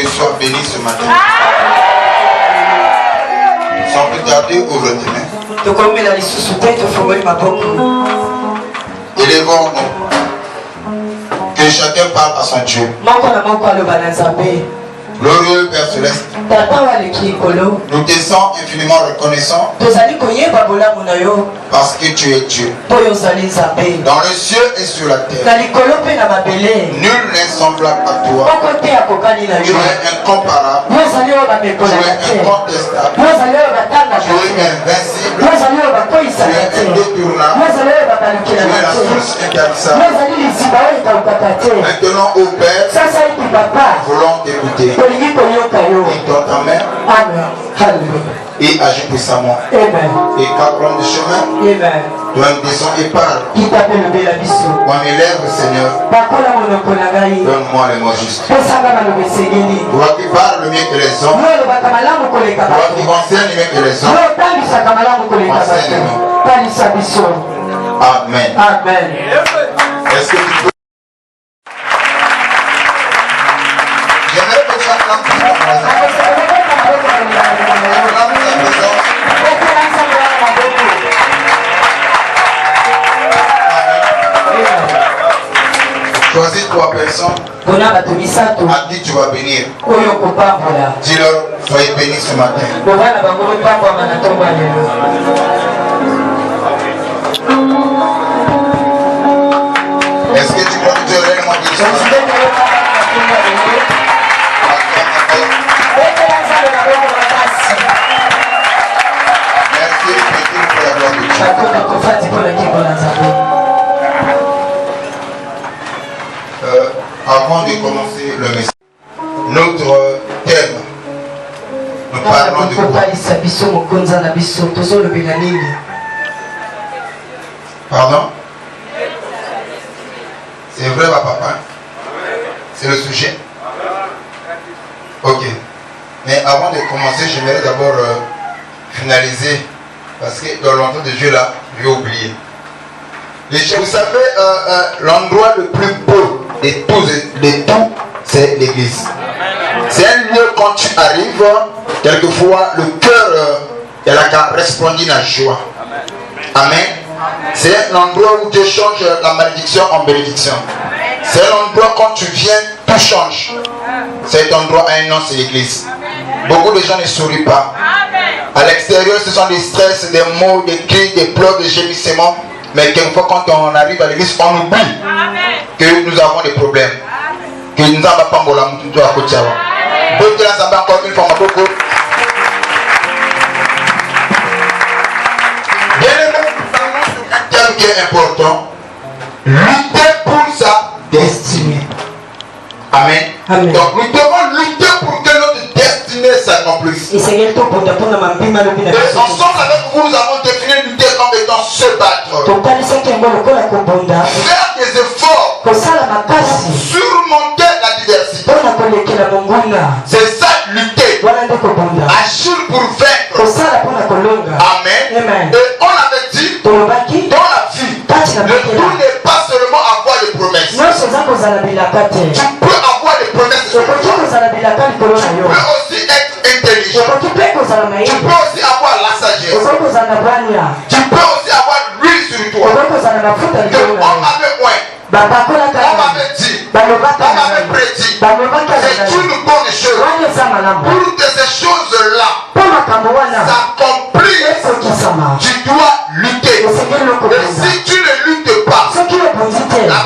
Que sois béni ce matin. Sans plus tarder, ouvre tes mains. Élevons-nous. Que chacun parle à son Dieu. Glorieux Père Céleste, nous te sommes infiniment reconnaissants parce que tu es Dieu. Dans le ciel et sur la terre, nul n'est semblable à toi. Tu es incomparable, tu es incontestable, tu es invincible, tu es indétournable, tu es la source intarissable. Maintenant, au Père, voulons t'écouter. Et dans ta main. Et agis puissamment. Et qu'apprendre du chemin. Toi une maison et parle. Moi mes lèvres, Seigneur. Donne-moi les mots justes. Toi qui parles mieux que les hommes. Toi qui enseignes mieux que les hommes. Enseigne-nous. Amen. Amen. Est-ce que tu peux? Choisis 3 personnes à qui tu vas bénir. Dis-leur, soyez bénis ce matin. Est-ce que tu crois que Dieu réellement dit ça? Merci pour la gloire de Dieu. Avant de commencer le message, notre thème, nous parlons de quoi? Pardon? C'est vrai, papa? C'est le sujet? Ok. Mais avant de commencer, j'aimerais d'abord finaliser, parce que dans l'entente de Dieu là, j'ai oublié. Vous savez, l'endroit le plus beau de tout, c'est l'église. C'est un lieu quand tu arrives, quelquefois le cœur est là qu'à répondre à la joie. Amen. C'est un endroit où Dieu change la malédiction en bénédiction. C'est un endroit quand tu viens, tout change. Cet endroit a un nom, c'est l'église. Beaucoup de gens ne sourient pas. À l'extérieur, ce sont des stress, des mots, des cris, des pleurs, des gémissements. Mais quelquefois, quand on arrive à l'église, on oublie que nous avons des problèmes. Que nous n'avons pas de problème. Encore une fois, beaucoup. Bien aimé, un thème qui est important. Lutter pour sa destinée. Amen. Amen. Donc nous devons lutter pour que notre destinée s'accomplisse. Et ensemble avec vous, nous avons défini lutter comme étant se battre. Faire des efforts pour surmonter l'adversité. C'est ça lutter. Agir pour vaincre. Amen. Et on avait dit dans la vie, le tout n'est pas seulement avoir des promesses. Tu peux avoir des promesses. Tu peux aussi être intelligent. Tu peux aussi avoir la sagesse. Tu peux aussi avoir l'huile sur toi. On m'avait oint. On m'avait dit. On m'avait prédit. C'est une bonne chose. Pour que ces choses-là s'accomplissent, tu dois lutter. Et si tu ne luttes pas, la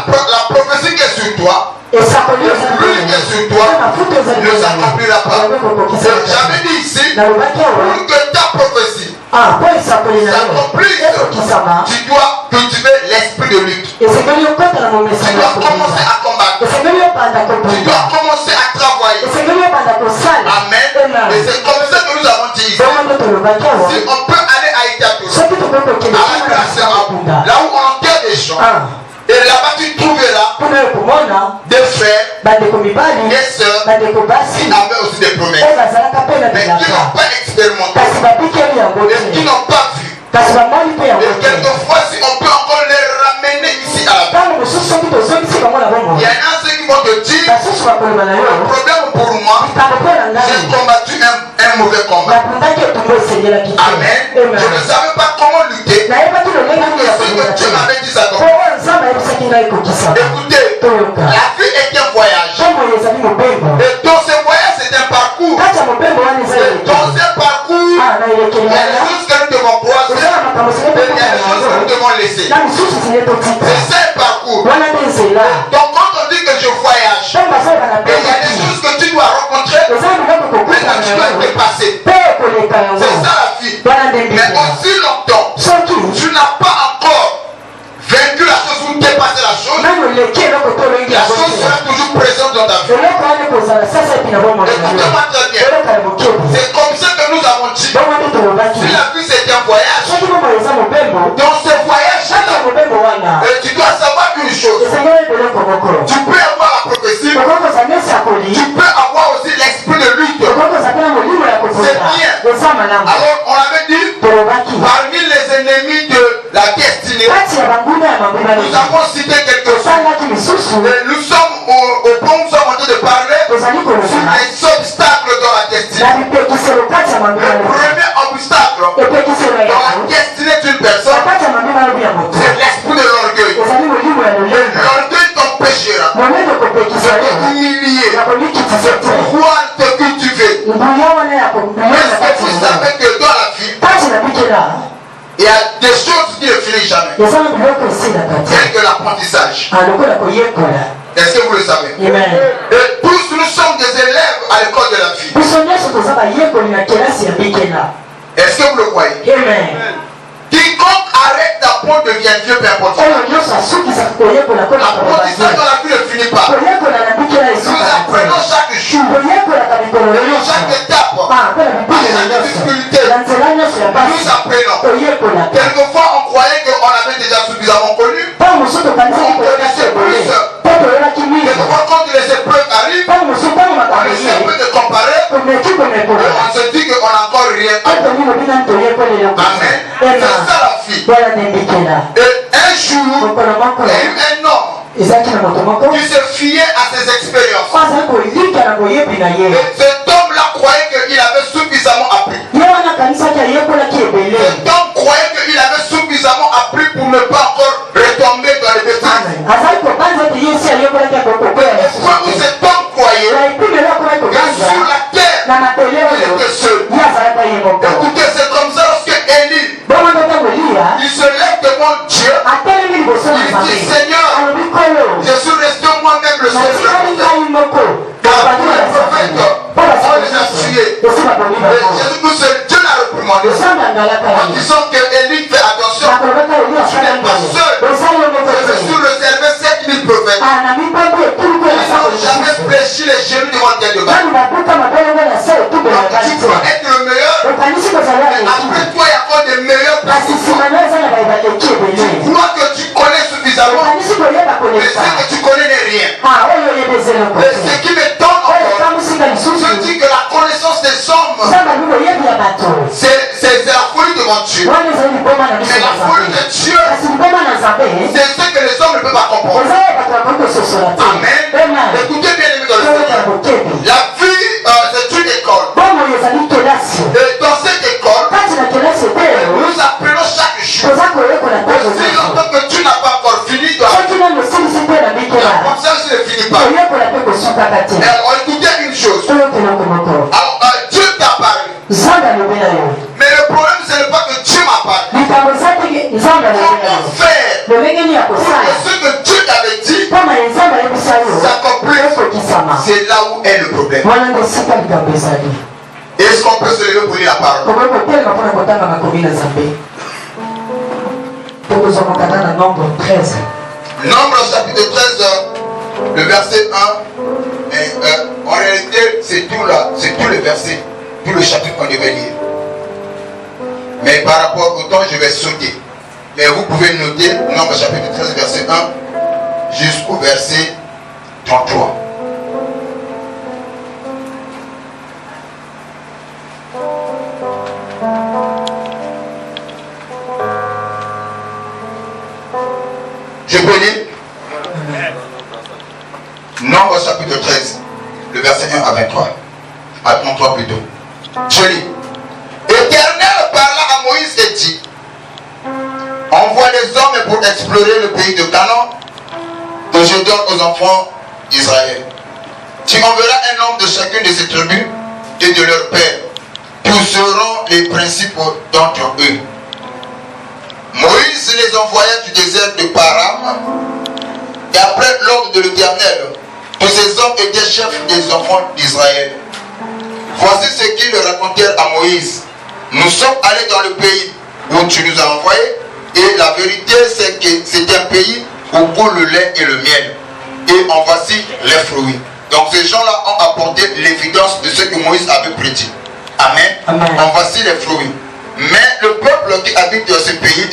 prophétie qui est sur toi, le fruit qui est sur toi ne s'accomplira pas. J'avais dit ici, pour que ta prophétie s'accomplisse, tu dois cultiver l'esprit de lutte. Tu dois commencer à combattre. Tu dois commencer à travailler. Amen. Et c'est comme ça que nous avons dit ici. Si on peut aller à Italie, là où on enterre des gens, et là-bas tu trouveras des frères, des sœurs qui avaient aussi des promesses, mais qui n'ont pas expérimenté, et qui n'ont pas vu. Et quelquefois, si on peut encore les ramener ici à la vie, il y en a ceux qui vont te dire le problème pour moi, j'ai combattu un mauvais combat. Amen. Je ne savais pas comment lutter. Ce que Dieu m'avait dit ça comme écoutez, la vie est un voyage. Et dans ce voyage, c'est un parcours. Et dans ce parcours, il y a des choses que nous devons croiser et il y a des choses que nous devons laisser. C'est ça le parcours. Donc quand on dit que je voyage, et il y a des choses que tu dois rencontrer, mais que tu dois dépasser. C'est ça la vie. Mais aussi longtemps, tu n'as pas encore vaincu la chose ou dépassé la chose, la chose sera toujours présente dans ta vie. Écoutez-moi très bien. C'est comme ça que nous avons dit. Si la vie c'est un voyage, dans ce voyage-là, tu dois savoir une chose. Tu peux avoir la prophétie, tu peux avoir aussi l'esprit de lutte. C'est bien. Alors on avait dit, parmi les ennemis de la destinée, nous avons cité quelques-uns. Nous sommes au point où nous sommes en train de parler sur les obstacles dans la destinée. Le premier obstacle dans la destinée d'une personne, c'est l'esprit de l'orgueil. L'orgueil t'empêchera de t'humilier, de pouvoir te cultiver. Est-ce que vous savez que dans la vie, il y a des choses qui ne finissent jamais. Telles que l'apprentissage. Est-ce que vous le savez? Et tous nous sommes des élèves à l'école de la vie. Est-ce que vous le croyez? Quiconque arrête d'apprendre devient vieux, peu importe. L'apprentissage dans la vie ne finit pas. Nous apprenons chaque jour, chaque étape, chaque difficulté. Nous apprenons. Quelquefois, on croyait qu'on avait déjà suffisamment connu. On connaissait plus. Quelquefois, quand les épreuves arrivent, on essaie un peu de comparer. On se dit qu'on n'a encore rien appris. Amen. C'est ça la vie. Et un jour, il y a eu un homme qui se fiait à ses expériences. Et cet homme-là croyait qu'il avait suffisamment appris. Cet homme croyait qu'il avait suffisamment appris pour ne pas encore retomber dans les défis. Le point où cet homme croyait que sur la terre, il était seul. Écoutez, c'est comme ça lorsque Élie, il se lève devant Dieu, il dit Seigneur, je suis resté moi-même le seul prophète. Car tous les prophètes, on les a tués. Et Jésus-Christ, Dieu l'a reprimandé en disant que Élie fait attention, tu n'es pas seul. Je me suis réservé 7000 prophètes. Ils n'ont jamais fléchi les genoux devant tes devants. Tu peux être le meilleur, mais après toi, il y a encore des meilleurs pour toi. Tu crois que tu connais suffisamment, mais c'est que tu connais rien. Et ce qui me tente encore, je dis que la connaissance des hommes, c'est la folie devant Dieu. Mais la folie de Dieu, c'est ce que les hommes ne peuvent pas comprendre. Amen. Écoutez bien les dans le Seigneur. La vie, c'est une école. Et dans cette école, nous apprenons chaque jour. Aussi longtemps que tu n'as pas encore fini, l'apprentissage ne finit pas. Alors écoutez une chose. Alors Dieu t'a parlé. Mais le problème ce n'est pas que Dieu m'a parlé. Comment faire pour que ce que Dieu t'avait dit s'accomplisse? C'est là où est le problème. Est-ce qu'on peut se lever pour lire la parole? Nombre chapitre 13, le verset 1. En réalité, c'est tout le verset, tout le chapitre qu'on devait lire. Mais par rapport au temps, je vais sauter. Mais vous pouvez noter Nombre chapitre 13, verset 1 jusqu'au verset 33. Je peux lire Nombre chapitre 13, le verset 1 à à 23. À 33 plutôt. Je lis. L'Éternel parla à Moïse et dit, envoie les hommes pour explorer le pays de Canaan que je donne aux enfants d'Israël. Tu enverras un homme de chacune de ces tribus et de leur père. Tous seront les principaux d'entre eux. Moïse les envoya du désert de Param, et après l'ordre de l'Éternel, que ces hommes étaient chefs des enfants d'Israël. Voici ce qu'ils racontèrent à Moïse. Nous sommes allés dans le pays où tu nous as envoyés, et la vérité c'est que c'est un pays où coule le lait et le miel. Et en voici les fruits. Donc ces gens-là ont apporté l'évidence de ce que Moïse avait prédit. Amen. Amen. En voici les fruits. Mais le peuple qui habite ce pays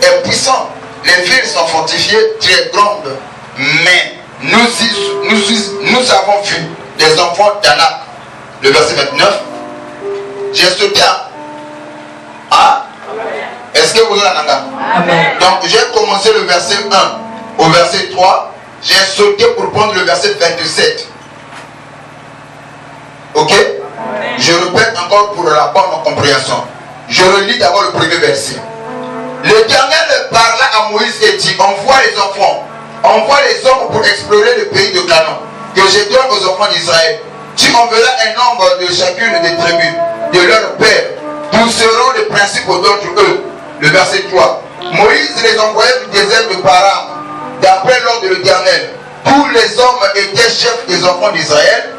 est puissant. Les villes sont fortifiées, très grandes. Mais nous avons vu des enfants d'Anak. Le verset 29. J'ai sauté à... Est-ce que vous avez un Donc j'ai commencé le verset 1 au verset 3. J'ai sauté pour prendre le verset 27. Ok? Je répète encore pour la bonne compréhension. Je relis d'abord le premier verset. L'Éternel parla à Moïse et dit, envoie les enfants, envoie les hommes pour explorer le pays de Canaan, que je donne aux enfants d'Israël. Tu enverras un nombre de chacune des tribus, de leur père. Tous seront les principaux d'entre eux. Le verset 3. Moïse les envoya du désert de Param, d'après l'ordre de l'Éternel. Tous les hommes étaient chefs des enfants d'Israël.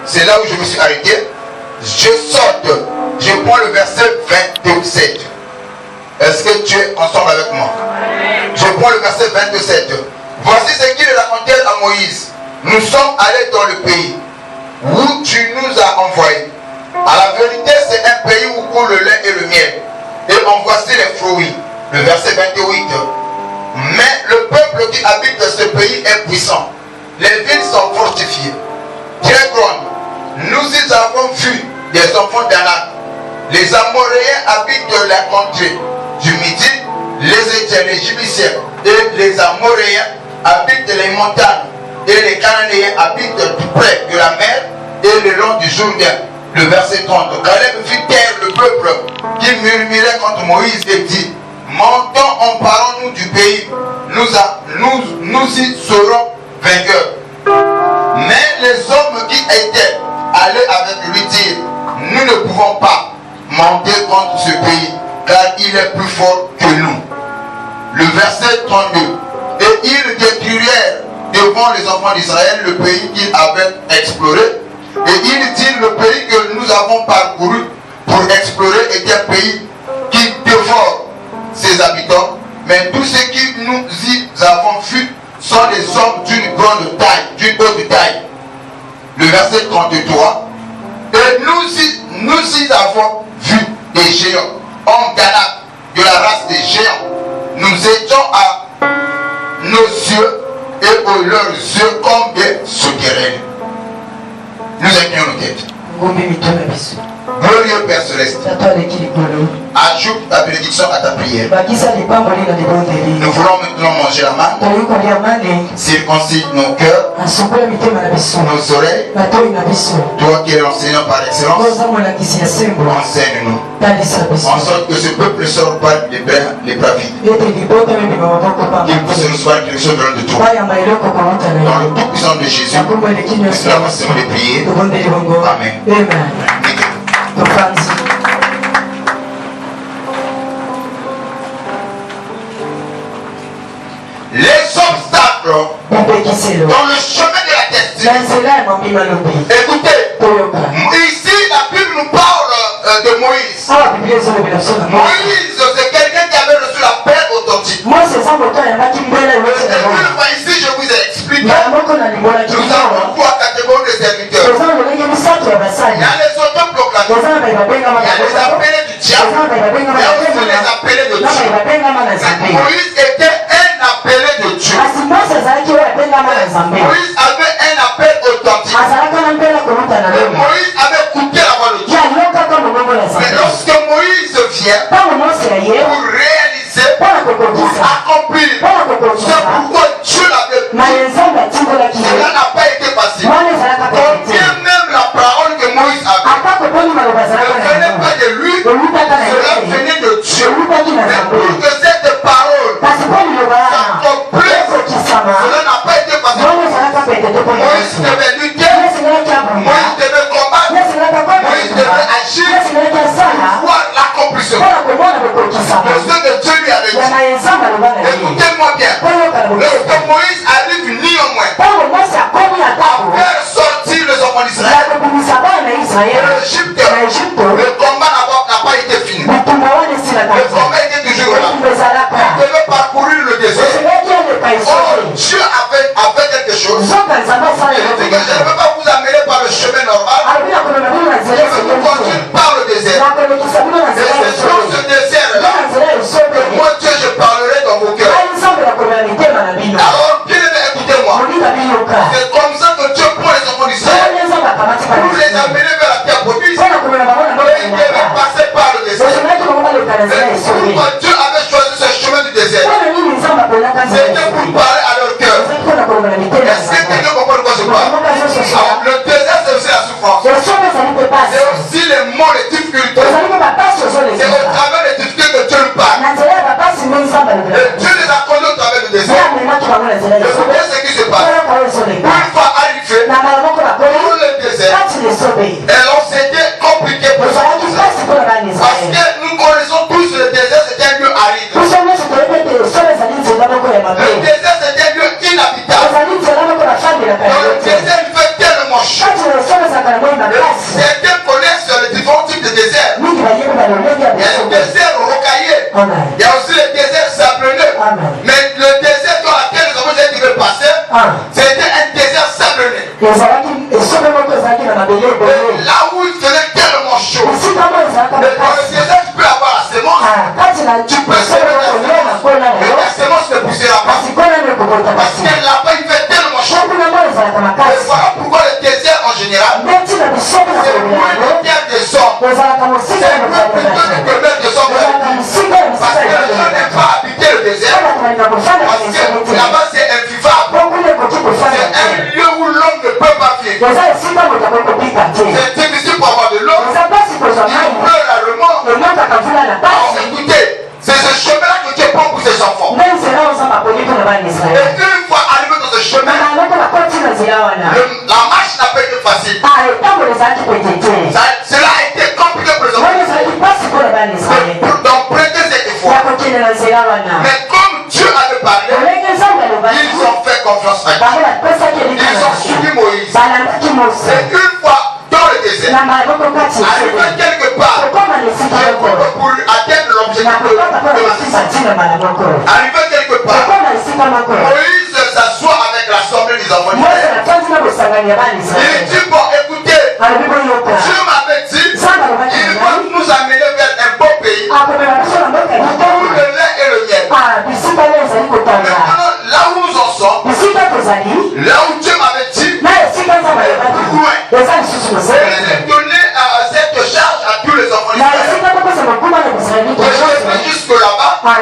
C'est là où je me suis arrêté. Je saute. Je prends le verset 27. Est-ce que tu es ensemble avec moi? Je prends le verset 27. Voici ce qu'il racontait à Moïse. Nous sommes allés dans le pays où tu nous as envoyés. À la vérité, c'est un pays où coule le lait et le miel. Et en voici les fruits. Le verset 28. Mais le peuple qui habite ce pays est puissant. Les villes sont fortifiées, très grandes. Nous y avons vu des enfants d'Anak. Les Amoréens habitent la contrée du Midi, les Égyptiens et les Amoréens habitent les montagnes, et les Cananéens habitent tout près de la mer et le long du Jourdain. Le verset 30. Caleb fit taire le peuple qui murmurait contre Moïse et dit, montons, emparons-nous du pays, nous y serons vainqueurs. Mais les hommes qui étaient allés avec lui dirent, nous ne pouvons pas monter contre ce pays, car il est plus fort que nous. Le verset 32. Et ils détruirent devant les enfants d'Israël le pays qu'ils avaient exploré. Et ils disent, le pays que nous avons parcouru pour explorer est un pays qui dévore ses habitants. Mais tous ceux qui nous y avons vus sont des hommes d'une grande taille, d'une haute taille. Le verset 33. Et nous y avons vu des géants, hommes d'Anak, de la race des géants. Nous étions à nos yeux et aux leurs yeux comme des souterrains. Nous inclinons nos têtes. Glorieux Père Céleste, ajoute ta bénédiction à ta prière. Nous voulons maintenant manger la manne. Circoncide nos cœurs, nos oreilles. Toi qui es l'enseignant par excellence, enseigne-nous. En sorte que ce peuple ne sort pas les bras vides. Qu'il puisse recevoir quelque chose de toi. Dans le tout puissant de Jésus, nous avons les prières. Amen. Les obstacles dans le chemin de la destinée. Écoutez, ici la Bible nous parle de Moïse. Moïse, c'est quelqu'un qui avait reçu la paix authentique. Ici, je vous ai expliqué. Nous avons trois catégories de serviteurs. Il y a les autoproclamés, il y a les appelés du diable, il y a aussi les appelés de Dieu. Moïse était un appelé de Dieu. Moïse avait un appel authentique. Moïse avait écouté la voix de Dieu. Mais lorsque Moïse vient pour réaliser, pour accomplir ce pourquoi Dieu l'avait Cela n'a pas été facile. Combien même la parole que Moïse avait ne venait pas de lui, cela venait de Dieu. Mais pour que cette parole s'accomplisse, cela n'a pas été facile. Moïse devait lutter, Moïse devait combattre, Moïse devait agir pour voir l'accomplissement de ce que Dieu lui avait dit. Écoutez-moi bien, lorsque Moïse arrive néanmoins à faire sortir les enfants d'Israël de l'Égypte, le combat n'a pas été fini. Le combat était toujours là. Il devait parcourir le désert. Oh, Dieu avait quelque chose. Il dit que je ne veux pas vous amener par le chemin normal. Je veux vous conduire par le désert. Et c'est sur ce désert-là que moi, Dieu, je parlerai dans vos cœurs. Alors, bien aimé, écoutez-moi. C'est comme ça que Dieu prend les enfants d'Israël pour les amener vers la terre promise. Et ils devaient passer par le désert. Et pourquoi Dieu avait choisi ce chemin du désert? C'était pour parler à leur cœur. Est-ce que quelqu'un comprend de quoi je parle? Alors, le désert, c'est aussi la souffrance. C'est aussi les mots, les difficultés. C'est au travers des difficultés que Dieu nous parle. Et Dieu les a conduits au travers du désert. Écoutez ce qui se passe. Une fois arrivé dans le désert, et alors c'était compliqué pour ça. Parce que nous connaissons tous le désert, c'était un lieu aride. Le désert, c'était un lieu inhabitable. Dans le désert, il fait tellement chaud. Certains connaissent les différents types de déserts. Il y a le désert rocaillé. Il y a aussi le désert sablonneux. Mais le désert dans lequel les hommes devaient passer, c'était un désert sablonneux. Là où il faisait tellement chaud. Et dans le désert, tu peux avoir la semence. Tu peux semer ta semence. Mais ta semence ne poussera pas. Parce que là-bas, il fait tellement chaud. Et voilà pourquoi le désert en général, c'est moins de terre de sang. C'est moins plutôt que mettre de sang. Parce que les gens n'aiment pas habiter le désert. Parce que là-bas, c'est invivable. C'est un lieu où l'homme ne peut pas vivre. C'est difficile pour avoir de l'eau. Il pleut rarement. Alors écoutez, c'est ce chemin-là que Dieu prend pour ses enfants. Et une fois arrivé dans ce chemin, la marche n'a pas été facile. Cela a été compliqué pour les enfants d'emprunter cette fois. Mais comme Dieu avait parlé, ils ont fait confiance à Dieu. Ils ont suivi Moïse. Et une fois dans le désert, arrivé quelque part, pour atteindre l'objectif de arrivé quelque part, Moïse s'assoit avec l'assemblée des enfants d'Israël. Il dit, bon, écoutez, Dieu m'avait dit, il va nous amener vers un beau pays où le lait et le miel. Maintenant, là où nous en sommes, là où Dieu m'avait dit, loin. Et il a donné cette charge à tous les enfants d'Israël. Que je vais jusque là-bas, ça ne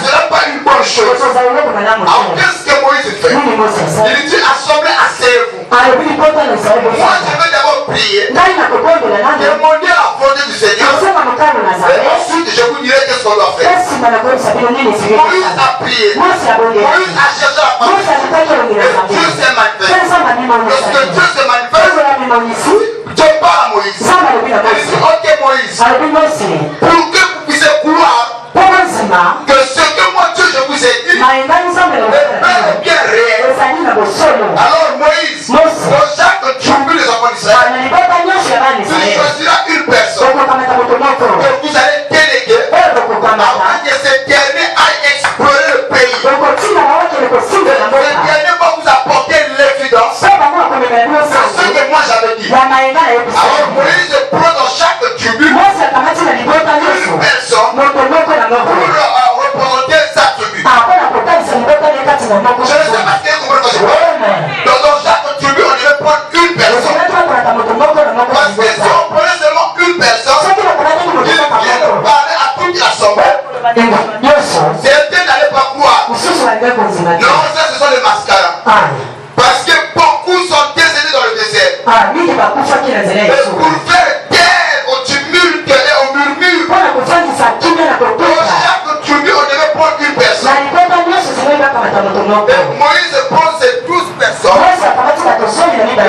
sera pas une bonne chose. Alors qu'est-ce que Moïse fait? Il dit, assemblée, asseyez-vous. Moi, je vais d'abord prier, demander la volonté du Seigneur, et ensuite je vous dirai qu'est-ce qu'on doit faire. Moïse a prié, Moïse a cherché la parole, et Dieu s'est manifesté. Lorsque Dieu se manifeste, Dieu parle à Moïse. Il dit, ok Moïse, pour que vous puissiez croire que ce que moi Dieu je vous ai dit est bien réel. Alors Moïse, dans chaque tribu des enfants d'Israël, tu choisiras une personne que vous allez déléguer afin que ce dernier aille explorer le pays. Ce dernier va vous apporter l'évidence de ce que moi j'avais dit. Alors Moïse prend dans chaque tribu une personne pour représenter sa tribu. Je ne sais pas si vous comprenez. Dans chaque tribu, on devait prendre une personne. Parce que si on prenait seulement une personne, il vient parler à toute l'assemblée. Certains n'allaient pas croire. Non, ça ce sont les mascarades. Parce que beaucoup sont décédés dans le désert. Et pour faire taire au tumulte et au murmure, pour chaque tumulte, on devait prendre une personne. Et Moïse prend ces 12 personnes.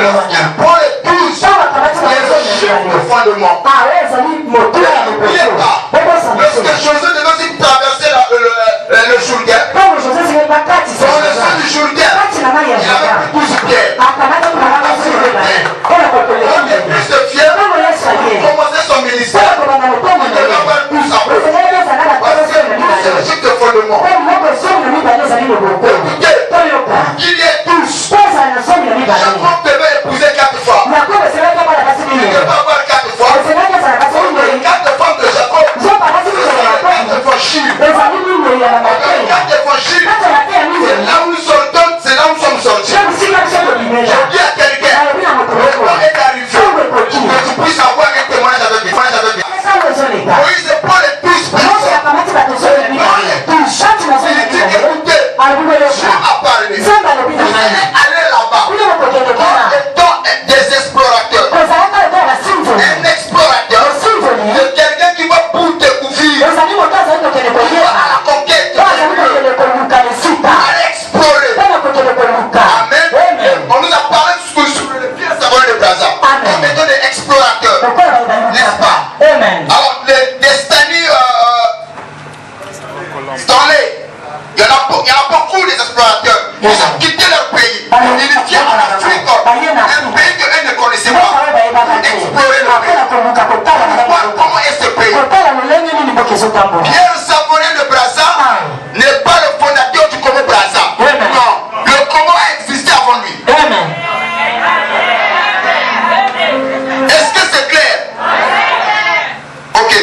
Lorsqu'il prend les 12, il chiffre le fondement. Lorsque Josué devait aussi traverser le Jourdain, dans le sud du Jourdain, il avait plus de pierres. On est plus de fiers pour commencer son ministère. Il devait avoir plus après. Parce que c'est le chiffre de fondement. Écoutez, qu'il y ait tous. Chaque homme devait épouser 4 femmes. Il devait avoir 4 femmes. 4 femmes de Jacob. 4 fois Chine. 4 fois Chine. C'est là où nous sortons, c'est là où nous sommes sortis. Je dis à quelqu'un, le temps est arrivé que tu puisses avoir un témoignage avec lui. Moïse prend les 12 personnes. Il dit, écoutez, Dieu a parlé. Vous allez aller là-bas. Étant des explorateurs. Un explorateur, c'est quelqu'un qui va pour découvrir. Il va à la conquête. Il va explorer. Amen. On nous a parlé sur le pied de Savon de Brazza. Comme étant des explorateurs. N'est-ce pas? Alors, les Stanley Stanley, il y en a beaucoup des explorateurs. Ils ont quitté leur pays. Ils viennent en Afrique, un pays que eux ne connaissaient pas, pour explorer le pays. Comment est ce pays? Pierre Savonin de Brazza n'est pas le fondateur du Congo Brazza. Non, le Congo a existé avant lui. Est-ce que c'est clair? Ok.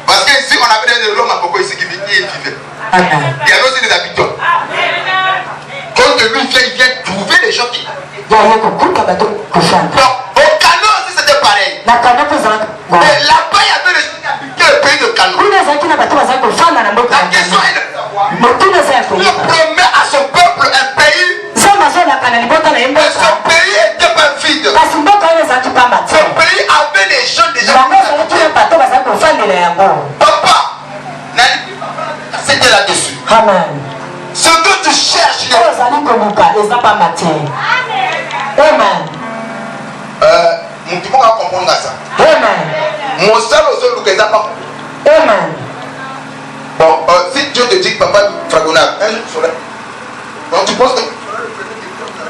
Parce qu'ici, on avait des l'homme à Coco ici qui vivait. Il y avait aussi des habitants. Quand lui il vient trouver les gens qui. Donc, au Canada aussi c'était pareil. Mais là-bas, il y avait les gens qui habitaient le pays de Canada. La question est de savoir. Dieu promet à son peuple un pays. Mais ce pays était pas vide. Ce pays avait des gens déjà. Papa, c'était là-dessus. Amen. Ce que tu cherches. Amen. Mon petit va comprendre ça. Amen. Mon seul aux autres, Amen. bon, si Dieu te dit que papa fragonade, un jour sur donc tu penses que tu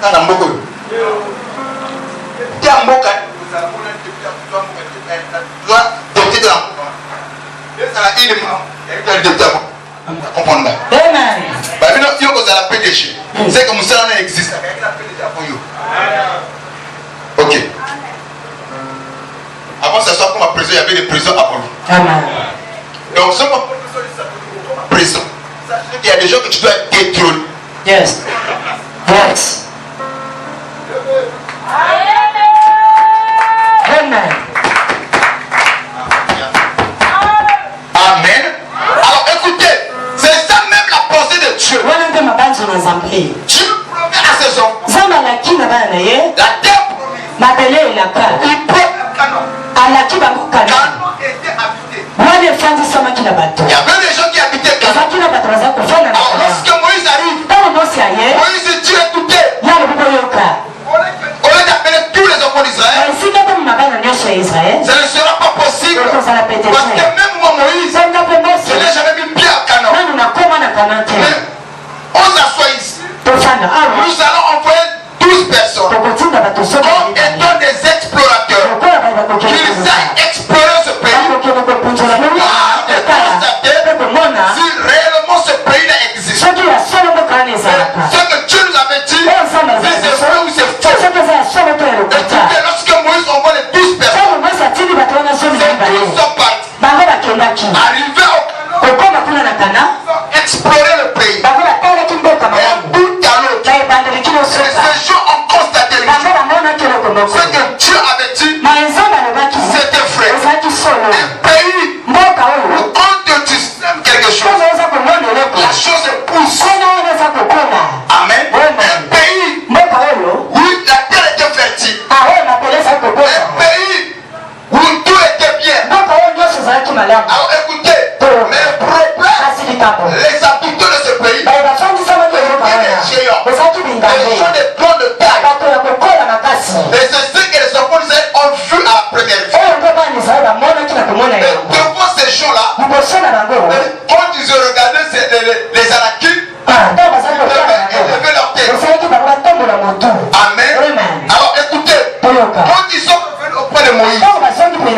as un mot. Tu as un mot. Tu dois doter de la comprendre. Amen. Bah, il faut que ça la pédéché. C'est comme ça on existe. Ok. Avant que ça soit comme ma prison, il y avait des prisons avant lui. Amen. Donc, ce qu'on prison, il y a des gens que tu dois détrôner. Yes. Yes. Amen. Amen. Alors écoutez, c'est ça même la pensée de Dieu. Dieu promet à ses hommes la terre promise. Il promet Canaan. Canaan était habité. Il y avait des gens qui habitaient Canaan. Alors lorsque Moïse arrive, Moïse dit écoutez, au lieu d'appeler tous les enfants d'Israël, ça ne sera pas possible. Parce que même moi Moïse, je n'ai jamais mis pied à Canaan. Mais on s'assoit ici. Nous allons envoyer 12 personnes comme étant des explorateurs. Qu'ils aillent explorer ce pays. Si réellement ce pays existe. Ce que Dieu nous avait dit, si c'est vrai ou c'est faux. Et lorsque Moïse envoie les 12 personnes, les 12 sont partis. Arrivés au Canaan, explorer le pays. Un bout à l'autre. Et ces gens ont constaté ce que Dieu avait dit, c'était vrai. Un pays où quand tu sèmes quelque chose, la chose pousse. Amen.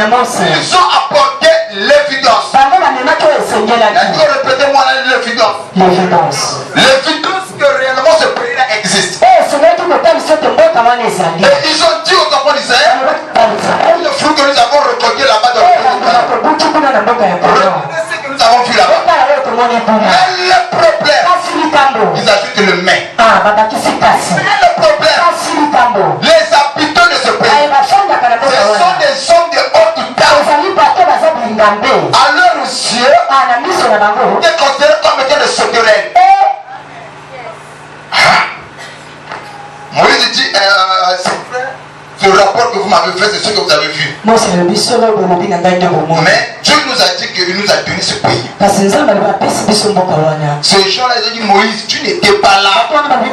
Ils ont apporté l'évidence. Répétez-moi l'évidence. L'évidence que réellement ce pays-là existe. Et ils ont dit aux enfants d'Israël, le fruit que nous avons récolté là-bas dans le pays, regardez ce que nous avons vu là-bas. Mais le problème, ils ajoutent le mais. Mais le problème, les habitants de ce pays, ce sont des hommes de haute taille. À leurs yeux, ils sont considérés comme étant des sauterelles. Moïse dit, ce rapport que vous m'avez fait, c'est ce que vous avez vu. Mais Dieu nous a dit qu'il nous a donné ce pays. Ces gens-là, ils ont dit, Moïse, tu n'étais pas là.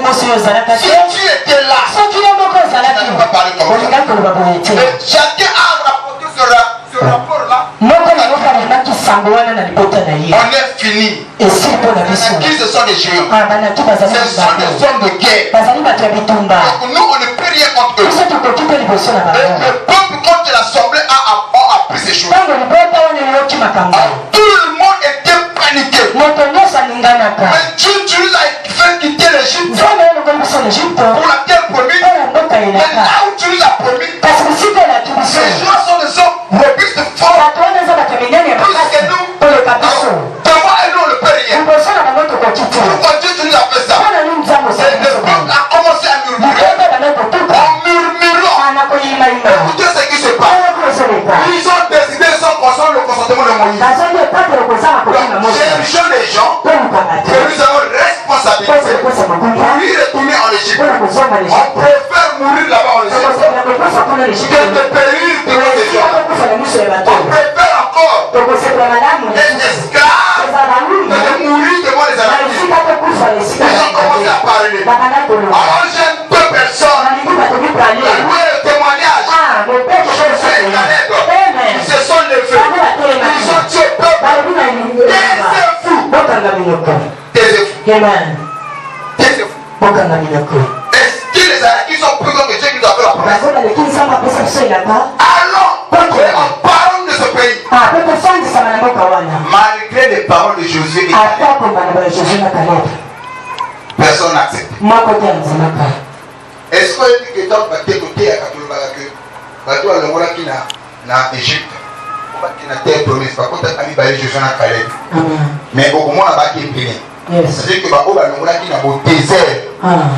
Si tu étais là, tu n'allais pas parler comme ça. Et chacun a rapporté ce rapport-là. On est fini. Qui ce sont les géants? Ce sont des hommes de guerre. Donc nous, on ne peut rien contre eux. Et le peuple, quand l'assemblée a appris ces choses, tout le monde était paniqué. Mais Dieu nous a fait quitter l'Égypte pour laquelle promis. Mais là où tu nous as promis, ces gens sont des hommes robustes forts. Plus que nous. Devant et nous, on ne peut rien. Pourquoi Dieu nous a fait ça? Et le peuple a commencé à murmurer. En murmurant. Écoutez ce qui se passe. Ils ont décidé sans le consentement de Moïse. Donc, cherchons les gens que nous avons responsabilité pour lui retourner en Égypte. On préfère mourir là-bas en Égypte que de périr devant les gens. On préfère encore être esclave que de mourir devant les Araméens. Ils ont commencé à parler. Alors j'aime deux personnes. Louer le témoignage. Josué et Caleb. Ils se sont levés. Ils ont dit au peuple, taisez-vous. Taisez-vous. Est-ce que les Araméens sont plus grands que Dieu qui nous a fait la promesse? Allons, en parlant de ce pays. Malgré les paroles de Josué et Caleb, personne n'accepte. Est-ce qu'on dit que dans le côté à Katolobaka, bateau à l'Angola qui n'a Égypte, qui n'a terre promise, par contre, il y a Josué et Caleb. Mais au moins, là-bas, qui est béni. C'est-à-dire que l'Angola qui n'a pas désert.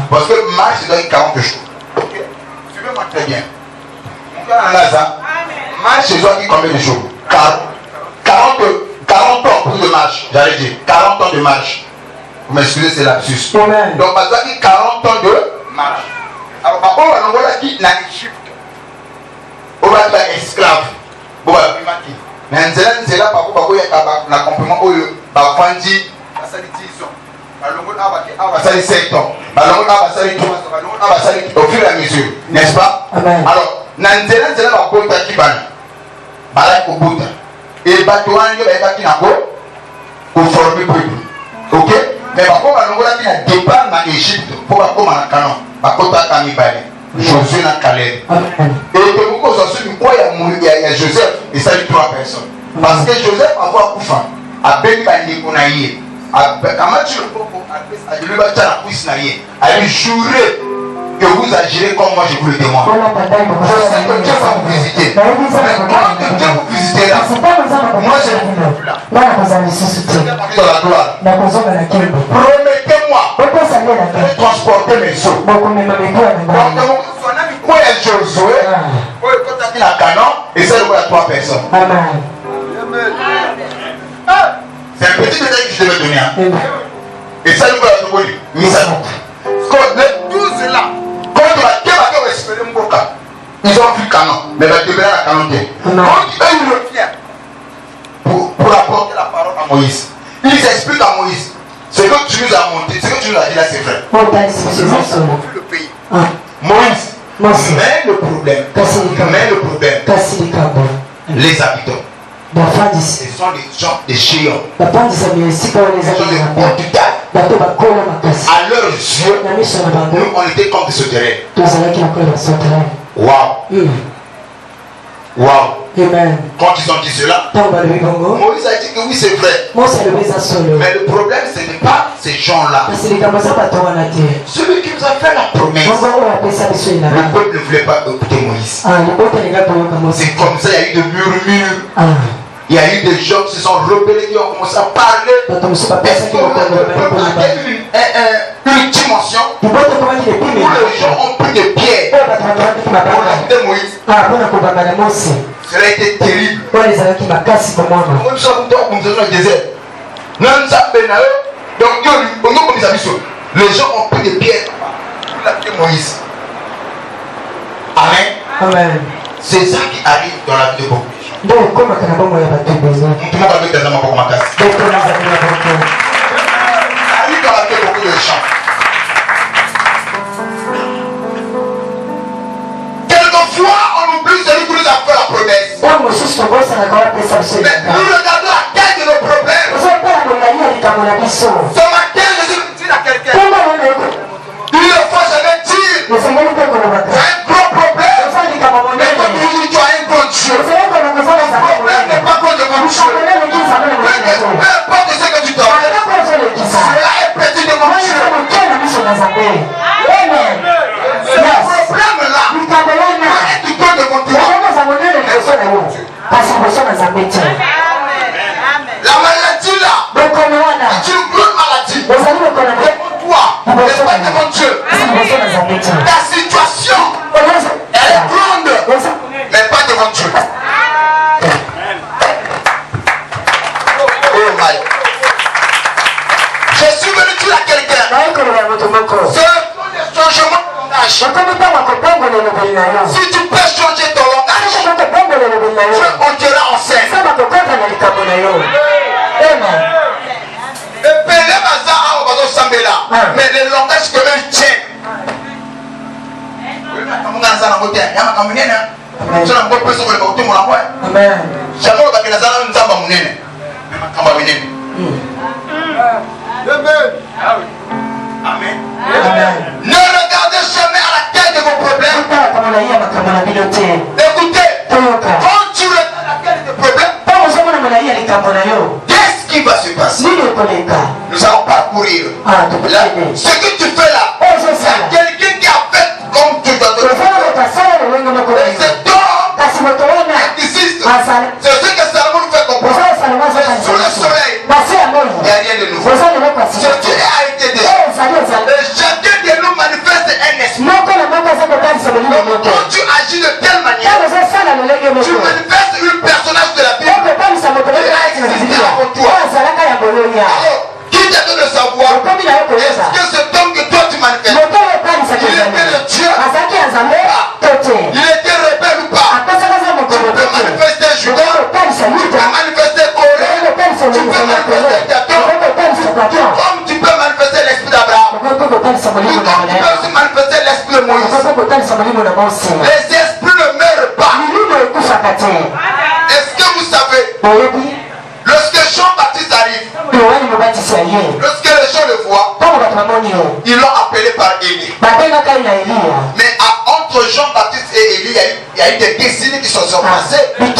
Parce que marche doit être 40 jours. Suivez-moi très bien. Mon gars en Lazare, marche doit être combien de jours? 40 ans de marche, j'allais dire. 40 ans de marche. Vous m'excusez, c'est lapsus. Donc, on va dire 40 ans de marche. Alors, on va dire qu'il y a Égypte. On va dire esclave. On va dire mais c'est là par rapport à la complément où Bafandi a sali 10 ans. A sali 7 ans. A sali 3 ans. A sali au fur et à mesure. N'est-ce pas? Alors, Nanzela c'est là par rapport à Kibani. Balak au bout. Et Batouan, il y a qui n'a pas pour former le peuple. Ok? Mais par contre, on a départ en Égypte pour pas comme en canon. Par contre, à Kanibali, Josué et Caleb. Et pourquoi aujourd'hui, il y a Joseph et ça lui 3 personnes. Parce que Joseph a vu Koufa, a béni Konaïe, a Kamachi le Poko, a lui battu la cuisse naïe, a lui juré que vous agirez comme moi je vous le demande. Je sais que Dieu va vous visiter. Mais quand Dieu vous visitera, moi je ne vous plus là. Dans la gloire. Promettez-moi de transporter mes eaux. Donc, son ami, moi il y a Josué, moi il y a Canon, et c'est le 3 personnes. Amen. C'est un petit détail que je devais donner. Et ça nous va être mis à nous. Les 12 là, quand on va espérer Mboka, ils ont vu Canon, mais ils vont devenir la Canon. Quand eux ils reviennent pour apporter la parole à Moïse, ils expliquent à Moïse ce que tu nous as monté, ce que tu nous as dit là, c'est vrai. Nous avons vu le pays. Moïse, mais le problème, les habitants. Ce sont des gens, des géants. Des gens de Portugal. À leurs yeux, nous on était comme des sauterelles. Waouh! Waouh. Amen. Quand ils ont dit cela, Moïse a dit que oui, c'est vrai. Mais le problème, ce n'est pas ces gens-là. Celui qui nous a fait la promesse. Le peuple ne voulait pas écouter Moïse. C'est comme ça, il y a eu de murmures. Il y a eu des gens qui se sont rebellés, qui ont commencé à parler. Est-ce que le peuple a une dimension où les gens ont pris des pierres pour lapider Moïse? Cela a été terrible. Les gens ont pris des pierres pour lapider Moïse. Amen. Amen. C'est ça qui arrive dans la vie de beaucoup. Quelquefois, on oublie celui qui nous a fait la promesse. Mais nous regardons la tête de nos problèmes. Ce matin, je suis dit à quelqu'un, il ne faut jamais dire un gros problème. Mais comme tu as un bon Dieu, le problème n'est pas contre mon Dieu. Peu importe ce que tu dois faire, cela est petit de mon Dieu. Ce problème-là, tu peux de mon Dieu. La maladie là, c'est une grande maladie. Toi, n'est pas de mon Dieu. Ta situation, elle est grande, mais pas devant Dieu. Oh my. Je suis venu dire à quelqu'un, ce changement de langage. Si tu peux changer ton langage, Dieu ôtera en scène. Mais le langage que eux tiennent. Amen. Ne regardez jamais à la tête de vos problèmes. Écoutez, quand tu regardes la tête de vos problèmes, qu'est-ce qui va se passer? Nous allons parcourir. Ce que tu fais là, c'est quelqu'un qui a fait comme tu dois te faire. Et cet homme existe. C'est ce que Salomon nous fait comprendre. Sous le soleil, il n'y a rien de nouveau. Ce Dieu a été déjà. Et chacun de nous manifeste un esprit. Quand tu agis de telle manière, tu manifestes un personnage de la Bible qui a existé avant toi. Alors, qui t'a donné de savoir? Est-ce que cet homme que toi tu manifestes, il était le Dieu? Il était rebelle ou pas? Tu peux manifester Judas, tu peux manifester Corée, tu peux manifester Dathan, comme tu peux manifester l'esprit d'Abraham, comme tu peux aussi manifester l'esprit de Moïse. Les esprits ne meurent pas. Est-ce que vous savez, lorsque Jean-Baptiste arrive, lorsque les gens le voient, ils l'ont appelé par Élie. Mais entre Jean-Baptiste et Élie, il y a eu des décennies qui se sont passées. Mais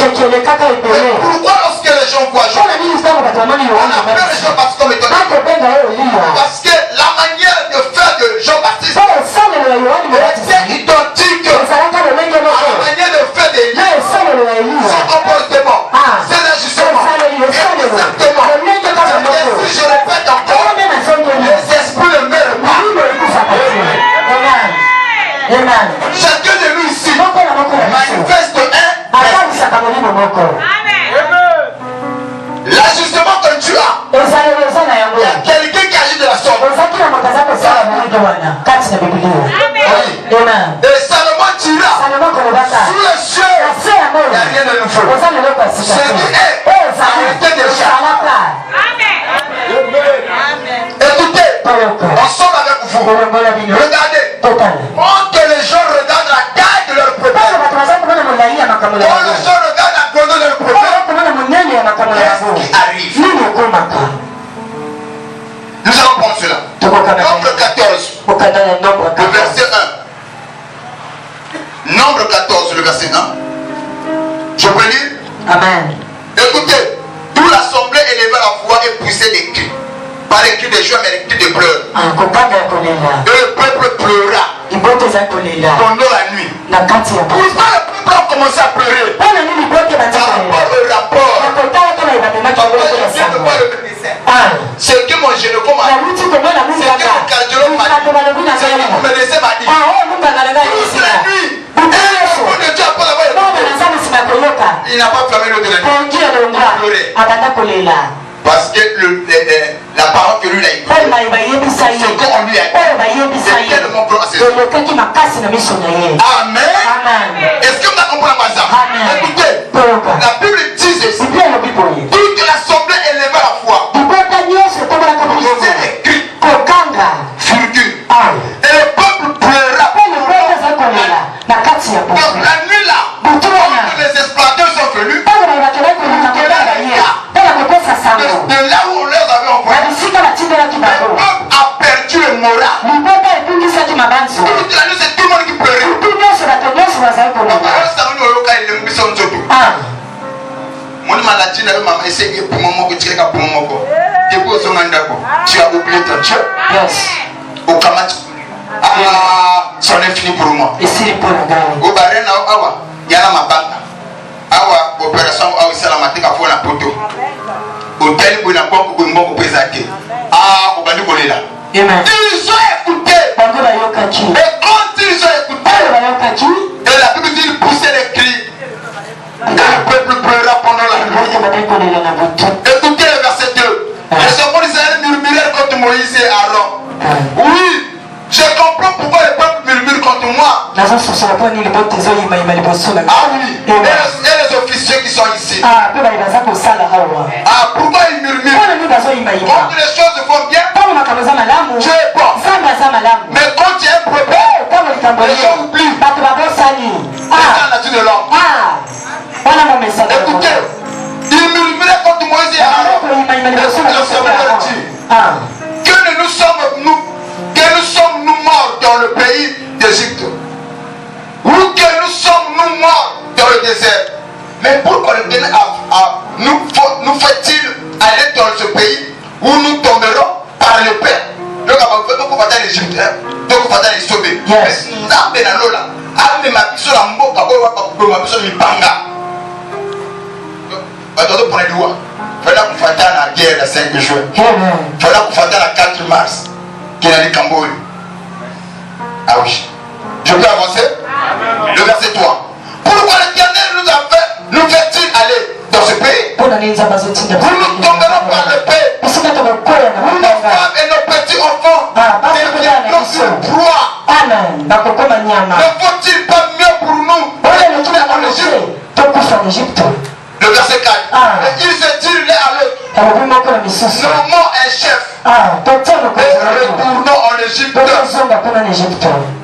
pourquoi lorsque les gens voient Jean-Baptiste, on appelle Jean-Baptiste comme étant parce que la manière de faire de Jean-Baptiste était identique à la manière de faire d'Élie. Son comportement, ses agissements, exactement. Si je répète encore, les esprits ne meurent pas. Chacun de nous ici manifeste l'ajustement que tu as. Il y a quelqu'un qui agit de la sorte. Et Salomon dira sous le ciel, il n'y a rien de nouveau. Ce qui est arrêté déjà. Écoutez, ensemble avec vous, regardez. Quand les gens regardent la taille de leur problème, quand les gens regardent la grandeur de leur problème, qu'est-ce qui arrive? Nous allons prendre cela. Nombre 14, le verset 1. Nombre 14, le verset 1. avec des pleurs. Akokanga kolela. Et le peuple pleura Libote za kolela. pendant la nuit. Na kati ya bote. Pourquoi le peuple a commencé à pleurer? Wana nini libote Par batika rapport kolela? au rapport. Nakotala kama ibabemaki Papa, libote je viens de voir basango. le ministère. Ah. C'est que mon gynécologue m'a dit. Naluti komona C'est Mungu que mon aka. cardiologue m'a dit. C'est que mon médecin m'a dit. Ah, Mungu analanga Toute la yisika. nuit. Et l'enfant de Dieu après l'avoir Baba écouté, nazama simakoyoka. il n'a pas flammé l'eau de la nuit. Kongi alonga. Abanda kolela. Parce que la parole que lui a écoutée, Oyo bayi bayebisa ye. c'est qu'on lui a dit. Oyo bayebisa C'est ye. tellement grand à ses yeux. Elokaki makasi na miso na ye. Amen. Amen. Est-ce que vous avez compris ça? Amen. Écoutez, Toyoka. la Bible dit ceci. Biblia elobi boye. Toute l'assemblée éleva la foi. Libota nyonso etombolaka bongo. C'est écrit, Kokanga. virgule. Ah. Et le peuple pleura. Mpe libota eza kolela na kati ya Donc bote. la nuit là, quand les exploiteurs sont venus, Ntango bayi bakelaki koluka kotanga ye. Mpe bakokosa sango. de là où on les avait Na envoyés, bisika batindelaki le bango. peuple a perdu le moral. Libota ebungisaki mabanzo. Toute la nuit, c'est tout le monde qui pleurait. Tu nyonso bato nyonso bazali kolela. Alors, ça veut dire qu'il y a une mission de tout. Ah. Mon maladie, maman essaie de pour moi, tu es pour moi. Tu poses son mandako. Tu as oublié ton Dieu. Yes. Au Kamat. Ah, c'en est fini pour moi. Esili mpo na ngai. Au Barena, awa, yana ma banque. Awa, opération, awa, c'est la matique à fond la poto. Au tel, pour la banque, pour une banque présentée. Ah, au Bandi Bolela. Amen. Ils ont écouté. Bango bayokaki. Et quand ils ont écouté, Oyo bayokaki. et la Bible dit, ils poussaient les cris. Et le peuple pleura pendant la nuit. Libota bazali kolela na butu. Écoutez le verset 2. Les enfants d'Israël murmurèrent contre Moïse et Aaron. Oui, je comprends pourquoi le peuple murmure contre moi. nazososola mpo nini libota ezoyimayima liboso na Ah oui, ngai. et les officiers qui sont ici. Ah, mpe bayi baza kosala awa. Ah, pourquoi ils murmurent? Mpona nini bazoyimayima? Quand les choses vont bien, ntango makambo eza malamu Dieu est bon. nzambe aza malamu. Mais quand tu es problème, ntango likambo les gens oublient. bato babosani. C'est la nature de l'homme. Wana momesaka Écoutez, ils murmuraient contre Moïse et Aaron. koyimayima liboso na biso Que nous sommes nous morts dans le pays d'Égypte. Ou que nous sommes nous morts dans le désert. Mais pourquoi le Dieu nous fait-il aller dans ce pays où nous tomberons par le Père? Donc, on va dans l'Égypte. Donc, on va dans les sauver. Yes. Mais nous avons dans l'eau. Ame mabiso la mboka boy wa bakubwe mabiso mipanga. Batoto pour les doigts. Fallait qu'on fasse la guerre le 5 juin. Fallait qu'on fasse la 4 mars. Qui est dans Cambodge. Ah oui. Je peux avancer? Le verset 3. Pourquoi l'Éternel nous fait-il aller dans ce pays? Nous nous tomberons par le pays. Nos femmes et nos petits enfants deviendront une proie. Ne faut-il pas mieux pour nous de retourner en Égypte? Le verset 4. Et il se dit l'un à l'autre. Nommons un chef. Et retournons en Égypte.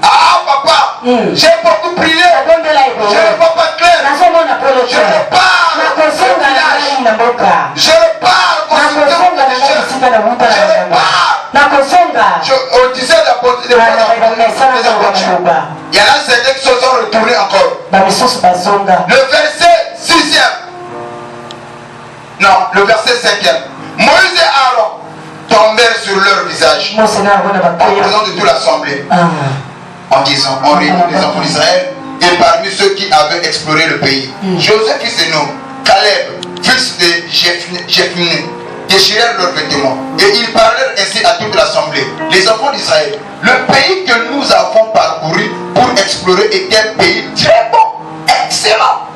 Ah papa, j'ai beaucoup prié. Je ne vois pas clair. Je repars au village. Je repars au on disait il y en a certains qui se sont retournés encore. Le verset 6e. Non, le verset 5e. Moïse et Aaron tombèrent sur leur visage en présence de toute l'assemblée. En disant, on réunit les enfants d'Israël et parmi ceux qui avaient exploré le pays. Joseph fils de Nun, Caleb, fils de Jephné, déchirèrent leurs vêtements et ils parlèrent ainsi à toute l'assemblée. Les enfants d'Israël, le pays que nous avons parcouru pour explorer était un pays très bon, excellent.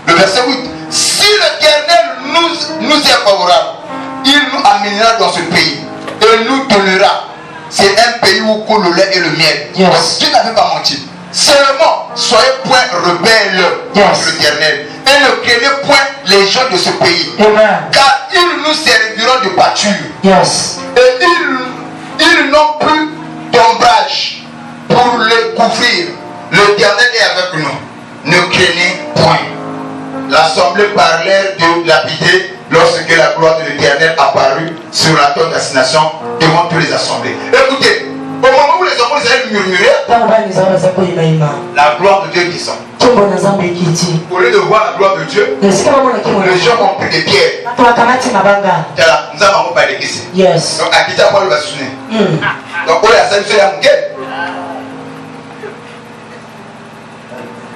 Le verset 8. Si l'Éternel nous est favorable, il nous amènera dans ce pays et nous donnera. C'est un pays où coule le lait et le miel. Yes. Dieu n'avait pas menti. Seulement, soyez point rebelles contre l'Éternel et ne craignez point les gens de ce pays. Car ils nous serviront de pâture. Et ils n'ont plus d'ombrage pour les couvrir. L'Éternel est avec nous. Ne craignez point. L'assemblée parlait de lapidité lorsque la gloire de l'Éternel apparut sur la tente d'assignation devant toutes les assemblées. Écoutez, au moment où les enfants d'Israël murmuraient, la gloire de Dieu descend. Au lieu de voir la gloire de Dieu, les gens ont pris des pierres. Nous avons pas d'église. Yes. Donc, à qui t'as pas le bastonner. Donc, on a ça, c'est la mouquette.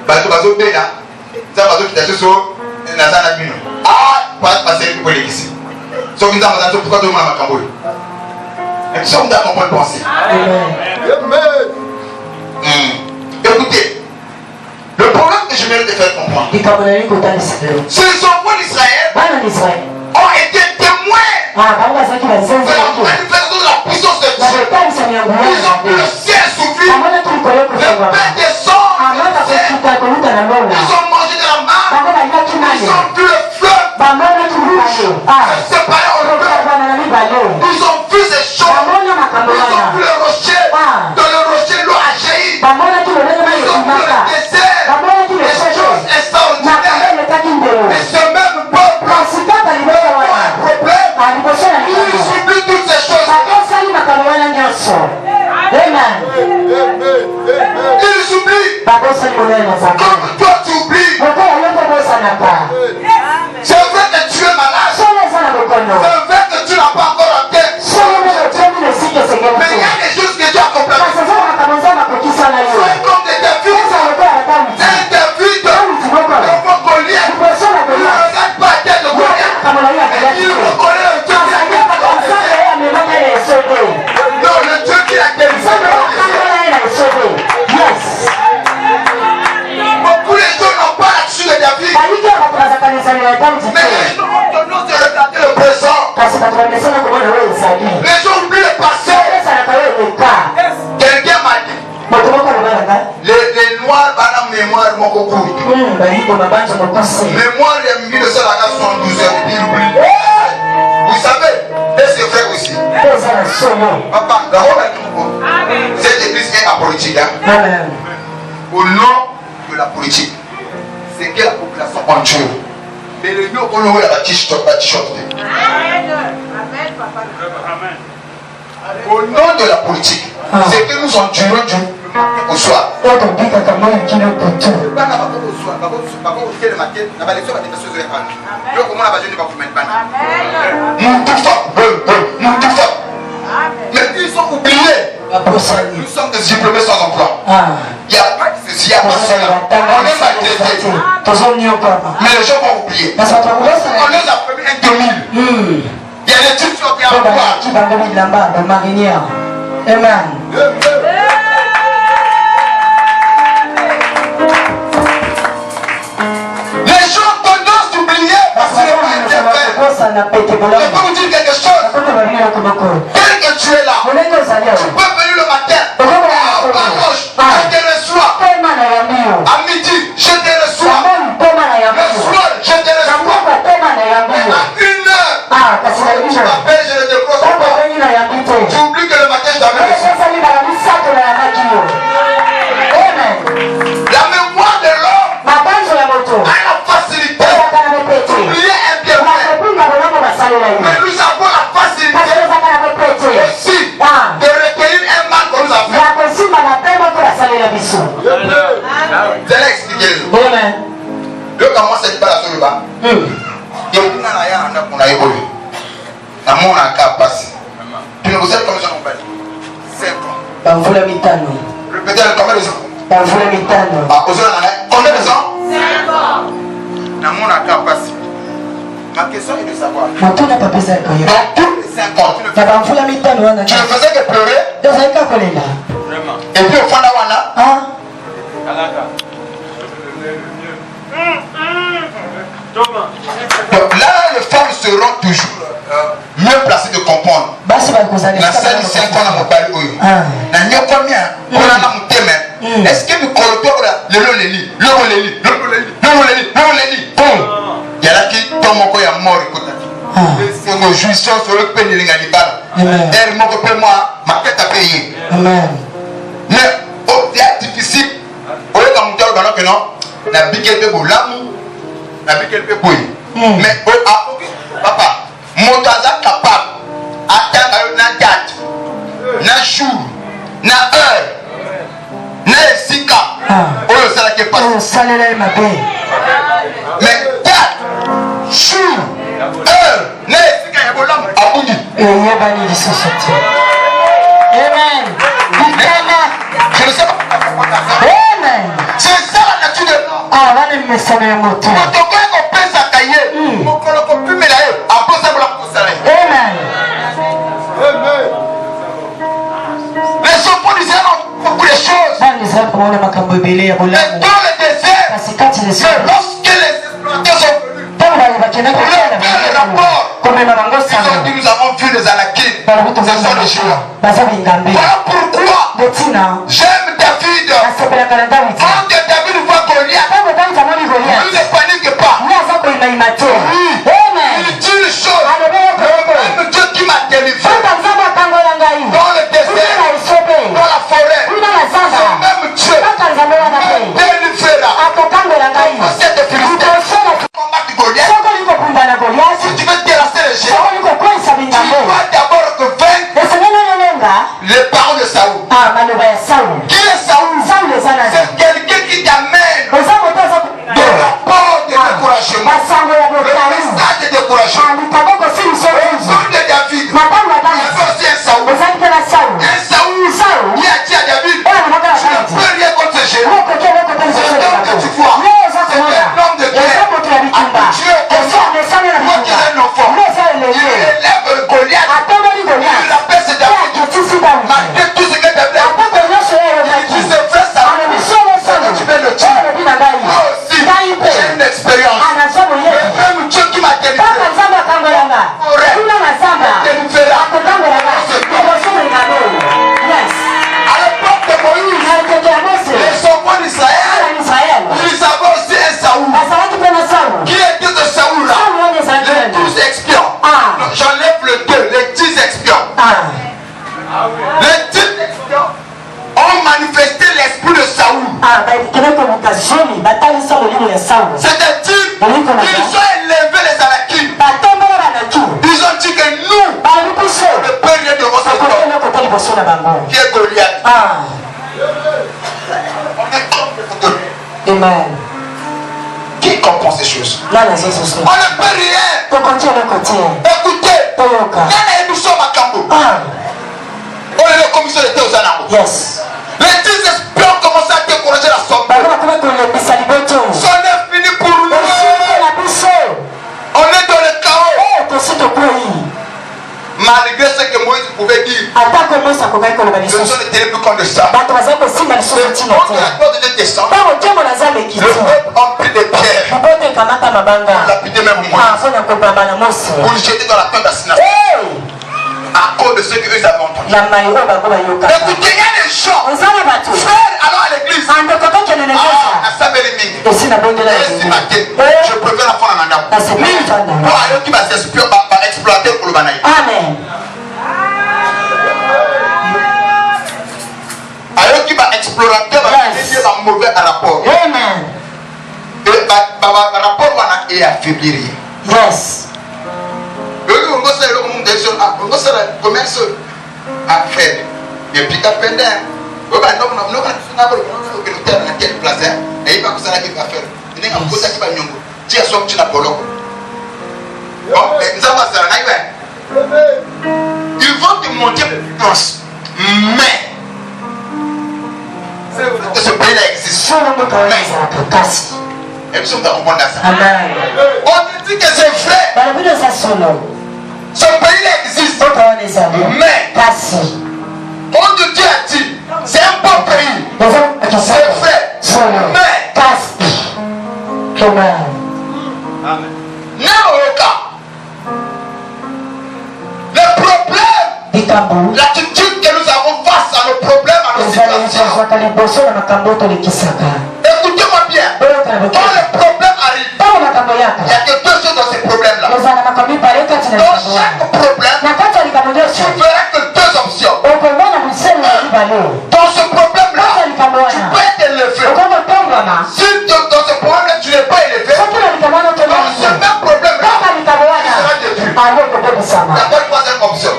Bateau, béna. Ça, bateau qui t'a fait sur Nazana Bino. Ah, pas passer pour l'église. Sauf que nous avons dit pourquoi tout le monde a camboulé. Mais nous avons compris le penser. Écoutez, le problème que je viens de faire comprendre, c'est les enfants d'Israël ont été témoins de la puissance de Dieu. Ils ont vu le ciel s'ouvrir, le pain descendre, ils ont mangé de la marde, ils ont vu le fleuve se séparer en deux. Ils ont vu ces choses, ils ont vu le rocher, dans le rocher l'eau a jailli, ils ont vu le désert, des choses extraordinaires. Et ce même peuple a un problème, ils oublient toutes ces choses. Ils oublient, comme toi tu oublies. C'est vrai que tu es malade, c'est vrai que tu n'as pas encore en tête, mais il y a des choses que tu as complètement. C'est comme des David de Goliath. Il ne regarde pas la tête de Goliath, il reconnaît le Dieu qui l'a sauvé. Non, le Dieu qui l'a sauvé. Beaucoup les gens n'ont pas là-dessus de David, mais les gens ont tendance à regarder le présent. Les gens oublient le passé. Quelqu'un m'a dit, les noirs ont la mémoire mon coco. Mémoire de 1972, il oublie. Vous savez, et c'est vrai aussi. Papa, cette église est apolitique. Au nom de la politique, c'est que la population en Dieu. Mais le lieu où on a la t-shirt. Au nom de la politique, c'est que nous endurons Dieu au soir. Mais ils ont oublié. Nous sommes des diplômés sans emploi. Il n'y a pas de ceci, il n'y a pas cela. On est maltraité. Mais les gens vont oublier. On les a prévu un 2000. Il y a des types qui ont bien Amen. Les gens ont tendance d'oublier parce que le mal est fait. Je peux vous dire quelque chose. Tel que tu es là, tu peux venir le matin, à gauche, je te reçois. À midi, je te reçois. Le soir, je te reçois. À 1h, tu m'appelles, je ne te crois pas. Tu oublies que le matin, je t'avais reçu. La mémoire de l'homme a la facilité d'oublier un bien fait. Mais nous avons la facilité aussi de retenir un mal qu'on nous a fait. Je l'ai expliqué. Je commence à dire la sur le bas. Et on a rien qu'on a évolué. La mort n'a qu'à passer. Tu ne sais combien de gens ont perdu 5 ans. Répétez combien de gens? Ah, combien de gens? 5 ans. La mort n'a qu'à passer. Ma question est de savoir. Dans tous les 5 ans, tu ne faisais que pleurer. Et puis au fond d'Awana. Donc là, les femmes seront toujours mieux placées de comprendre. La scène 5 ans à mon pari. Est-ce que nous collectons il y a là qui tombe encore à mort. C'est une jouissance sur le pays de l'Ingalibala. Elle m'a coupé moi, ma tête à payer. Mais c'est difficile. Au lieu de monter au ballon que non, la biquette de l'amour, la biquette de bouille. Mais papa, mon taza capable d'atteindre na date, na jour, na heure, na sika. Oh, ça la passe. Mais date, jour, heure, Amen. je ne sais pas. Amen. C'est ça la nature de l'homme. Ah, on Amen. Les enfants d'Israël ont beaucoup de choses. Mais dans le désert, lorsque les explorateurs sont venus, ils ont dit nous avons vu les Anakim. Ce sont les Judas. Voilà pourquoi j'aime David. Quand David voit Goliath, il ne panique pas. Il dit une chose. Le même Dieu qui m'a délivré dans le désert, dans la forêt, ce même Dieu me délivrera de cette Philistine. Combattre Goliath, si tu veux terrasser les géants, tu dois d'abord vaincre les parents de Saoul. Qui est Saoul? C'est quelqu'un qui t'amène de rapport de découragement, de message de découragement. Au nom de David, il y avait aussi un Saoul. Un Saoul qui a dit à David, je ne peux rien contre ce géant. C'est un homme que tu vois. C'est un homme de guerre. Tu es moi qui ai un enfant. Il élève Goliath. Il l'appelle ce David. Malgré tout ce que David a dit, il se fait ça. Tu veux le tuer. Moi aussi, j'ai une expérience. Le même Dieu qui m'a délivré. À l'époque de Moïse, les enfants d'Israël, ils avaient aussi un Saoul. Qui était ce Saoul-là? Les 12 espions. J'enlève le 2, les 10 espions. Les 10 espions ont manifesté l'esprit de Saoul. C'est-à-dire, ils ont élevé les Anakim. Ils ont dit que nous, on ne peut rien de votre corps. Qui est Goliath? Amen. Qui comprend ces choses? On ne peut rien. Écoutez, on est le commission de Théosanamo. Yes. Les 10 espions ont commencé à décourager la somme. C'en est fini pour nous. On est dans le chaos. Malgré ce que Moïse pouvait dire, ce sont les terribles comptes de ça. Le compte de la gloire de Dieu descend. Le peuple a pris des pierres. On l'a pris même Moïse. Pour le jeter dans la tombe d'assignation. À cause de ce qu'eux avaient entendu. Écoutez, il y a des gens, frères, allons à l'église. À Sabeliming. Et ce matin, je préfère la femme en Andam. Pour aller qui va exploiter pour le banaï. Amen. Alors qui va explorateur va donner un mauvais rapport. Amen. Et le rapport va affaiblir. Yes. On va faire le commerce à faire. Et puis après, on va ils vont te montrer puissance. Mais ce pays-là existe. Et puis on va comprendre ça. On te dit que c'est vrai. Ce pays-là existe. Mais on te dit à dire, c'est un bon pays. C'est vrai. Mais le problème, l'attitude que nous avons face à nos problèmes, à nos situations. Écoutez-moi bien. Quand le problème arrive, il y a que deux choses dans ces problèmes-là. Dans chaque problème, tu verras que deux options. Dans ce problème-là, tu peux être élevé. Si dans ce problème-là, tu n'es pas élevé, dans ce même problème-là, tu seras détruit. D'accord, troisième option.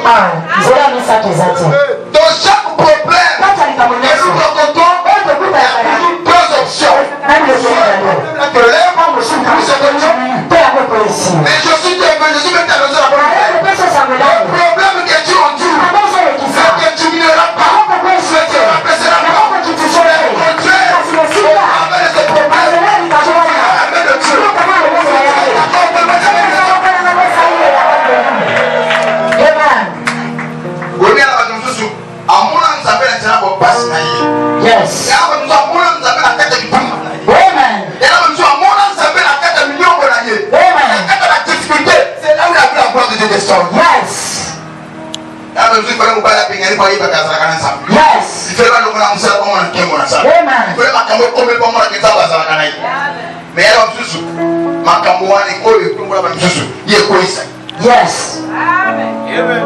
Dans chaque problème que nous rencontrons, il y a toujours deux options. passe naïe. Yes. Et avant nous avons nous appelle la tête du pont. Amen. Et là nous avons nous appelle la tête de millions de naïe. Amen. La tête de la difficulté, c'est là où la gloire de Dieu descend. Yes. Là nous avons pas la peine pour y passer à la canne. Yes. Il fait pas le monde à nous comment on tient mon ça. Amen. Il fait pas comme pour moi qui ça va à la canne. Mais alors Jésus, ma camouane est quoi le pour moi Jésus, il est quoi ça? Yes. Amen.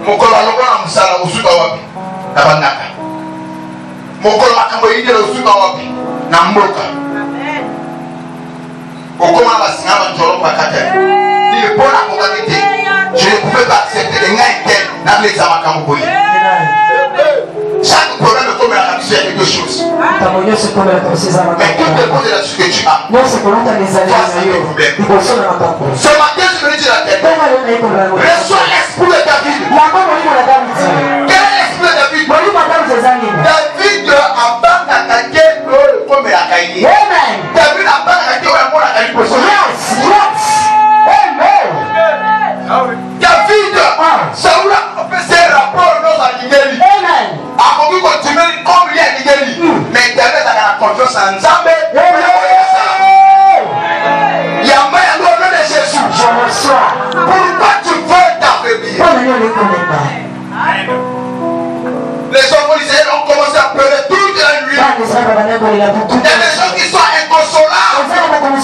Mokolo alokona musala usuka wapi na banaka mokolo makambo yinde usuka wapi na mboka amen okoma basinga banjolo kwa kata ni bona kokakete je ne pouvais pas accepter les ngaïtés dans les amakambo boy chaque problème comme la capture quelque chose mais tout dépend de la ce que tu as ce matin je veux dire la tête reçois l'esprit de David. Quel est l'esprit de David? David a banné comme la caille. David a banné comme la caille. David, Saoul a fait ses rapports dans Nigérie. A voulu continuer comme il est à Nigérie. Mais David a la confiance en Zambé. Il y a moyen de nom de Jésus. Pourquoi tu veux t'affaiblir? Les enfants d'Israël ont commencé à pleurer toute la nuit. Il y a des gens qui sont inconsolables. Il y a des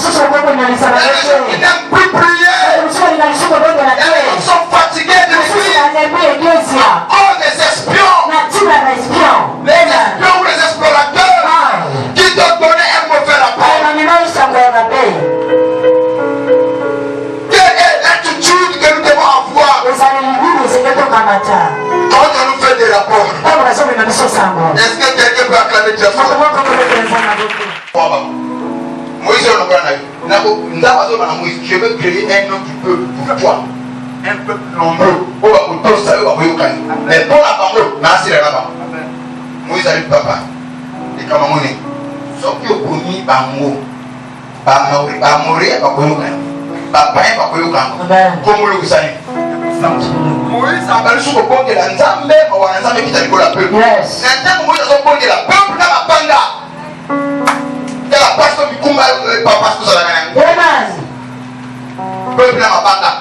gens qui n'aiment plus prier. Il y a des gens qui sont fatigués de prier. Oh, les espions. Les espions ou les explorateurs qui t'ont donné un mauvais rapport. Quelle est l'attitude que nous devons avoir quand on nous fait des rapports? Est-ce que quelqu'un peut acclamer très fort? Moïse, je veux créer un autre peuple pour toi. Un peuple nombreux. Mais pour la parole, merci là-bas. Moïse a dit papa. Et comme on est, sauf que vous connaissez Bango, Bamoré, Papa, comme le savez. Moïse a parlé sur le pont de la Nzambe, ou la Nzambe qui t'a dit la peuple. Maintenant, Moïse a parlé de la peuple dans la panda. Dans la passion du combat, papa, tout ça là. Peuple dans la panda.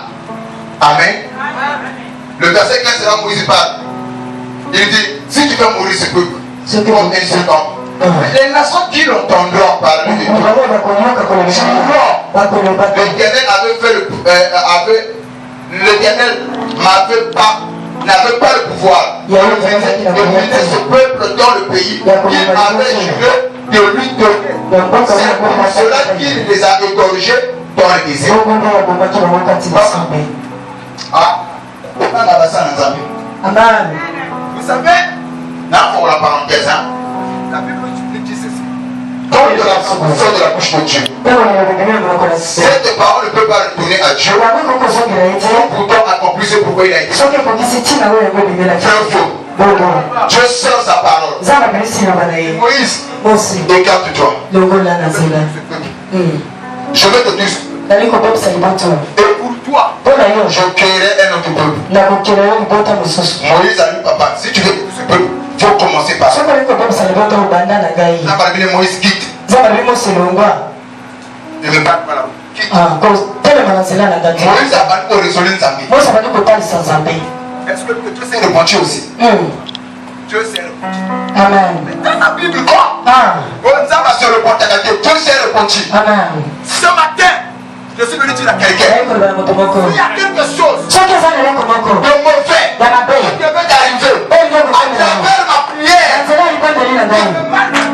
Amen. Le verset 15, c'est là où Moïse parle. Il dit, si tu veux mourir, ce peuple, comme un seul temps. Les nations qui l'entendront parler de toi. L'Éternel avait fait l'Éternel n'avait pas le pouvoir de mener ce peuple dans le pays. Il avait juré de lui donner. C'est pour cela qu'il les a égorgés dans le désert. Vous savez, là pour la parenthèse, la Bible dit ceci. Quand de la sort de la bouche de Dieu, cette parole ne peut pas retourner à Dieu. Pourtant accomplir ce pourquoi il a été. C'est un faux. Dieu sort sa parole. Moïse, écarte-toi. Je vais te dire. Et pour toi, je créerai un autre peuple. Moïse a dit papa, si tu veux que ce peuple, il faut commencer par ça. La Bible dit Moïse quitte. Ne me parle pas là. Quitte. Moïse a parlé pour résoudre Nzambe. Est-ce que Dieu sait répondre aussi? Dieu sait répondre. Amen. Mais dans la Bible, quoi? Nzambe se répond à Dieu. Dieu sait répondre. Amen. Ce matin, je suis venu dire à quelqu'un. Il y a quelque chose de mauvais qui devait t'arriver à travers ma prière.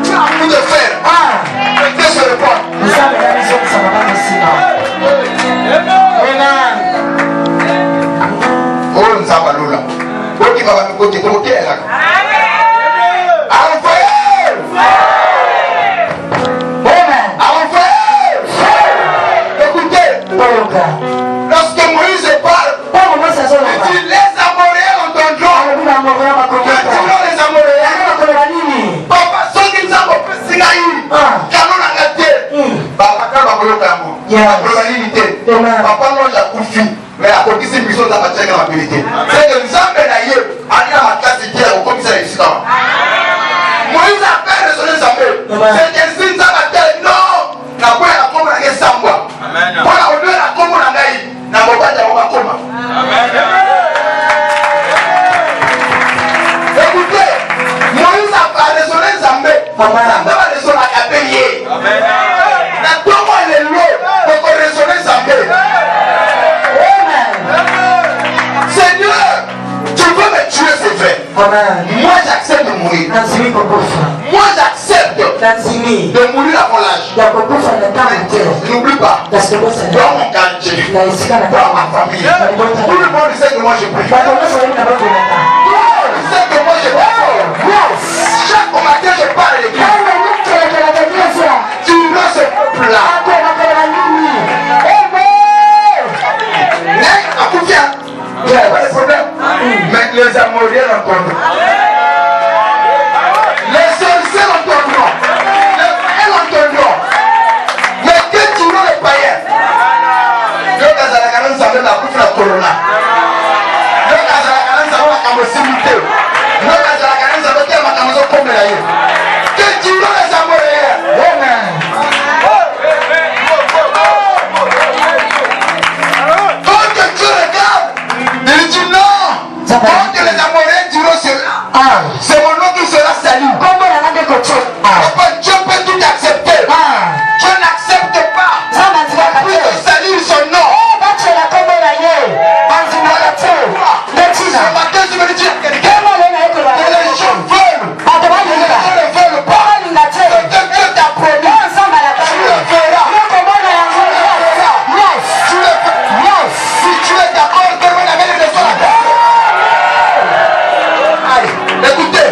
Tu as envie de faire. Que Dieu se réponde. Oh, nous avons l'eau là. Oh, qui va me côté là. Lorsque Moïse parle, il dit les Amoréens entendront. Maintenant les Amoréens, papa, ceux qui nous ont fait Sinaï, canon à la terre, papa, quand on va le papa, non, j'ai confié, mais à côté de ces missions, ça va tirer la vérité. C'est que nous avons bien ailleurs, aller à ma classe de terre, au commissaire ici. C'est ainsi ça va dire non. Na quoi la combo na ngesambwa. Amen. Voilà on doit la combo na ngai. Na mobata on koma. Amen. Écoutez, Moïse a raisonné Zambé. Zambé va raisonner à Kabélié. Amen. Na tomo le lo pour raisonner Zambé. Seigneur, tu veux me tuer, c'est vrai. Amen. Moi j'accepte de mourir. Moi j'accepte de mourir avant l'âge. N'oublie pas, dans mon quartier, dans ma famille, tout le monde sait que moi je prie. Tout le monde sait que moi je prie. Chaque matin je parle à l'église. Tu veux ce peuple-là. Il n'y a pas de problème. Mais les amoureux l'entendront. Les sorciers l'entendront. Les païens l'entendront. Mais que tu veux les païens. Le Kazalakanan savait la coupe la corona. Le Kazalakanan savait la camosimité. Le Kazalakanan savait que ma camoso comme la yeux. Que tu veux les amoureux. Amen. Quand tu regardes, il dit non. Quand les amoureux diront cela, c'est mon nom qui sera sali. Papa, Dieu peut tout accepter. Dieu n'accepte pas. Plus de salir son nom. Ce matin, je me dis à quelqu'un que les gens veulent. Les gens ne veulent pas. Ce que Dieu t'a promis, tu le feras. Tu le feras. Si tu es d'accord, donne-moi la main de toi. Écoutez,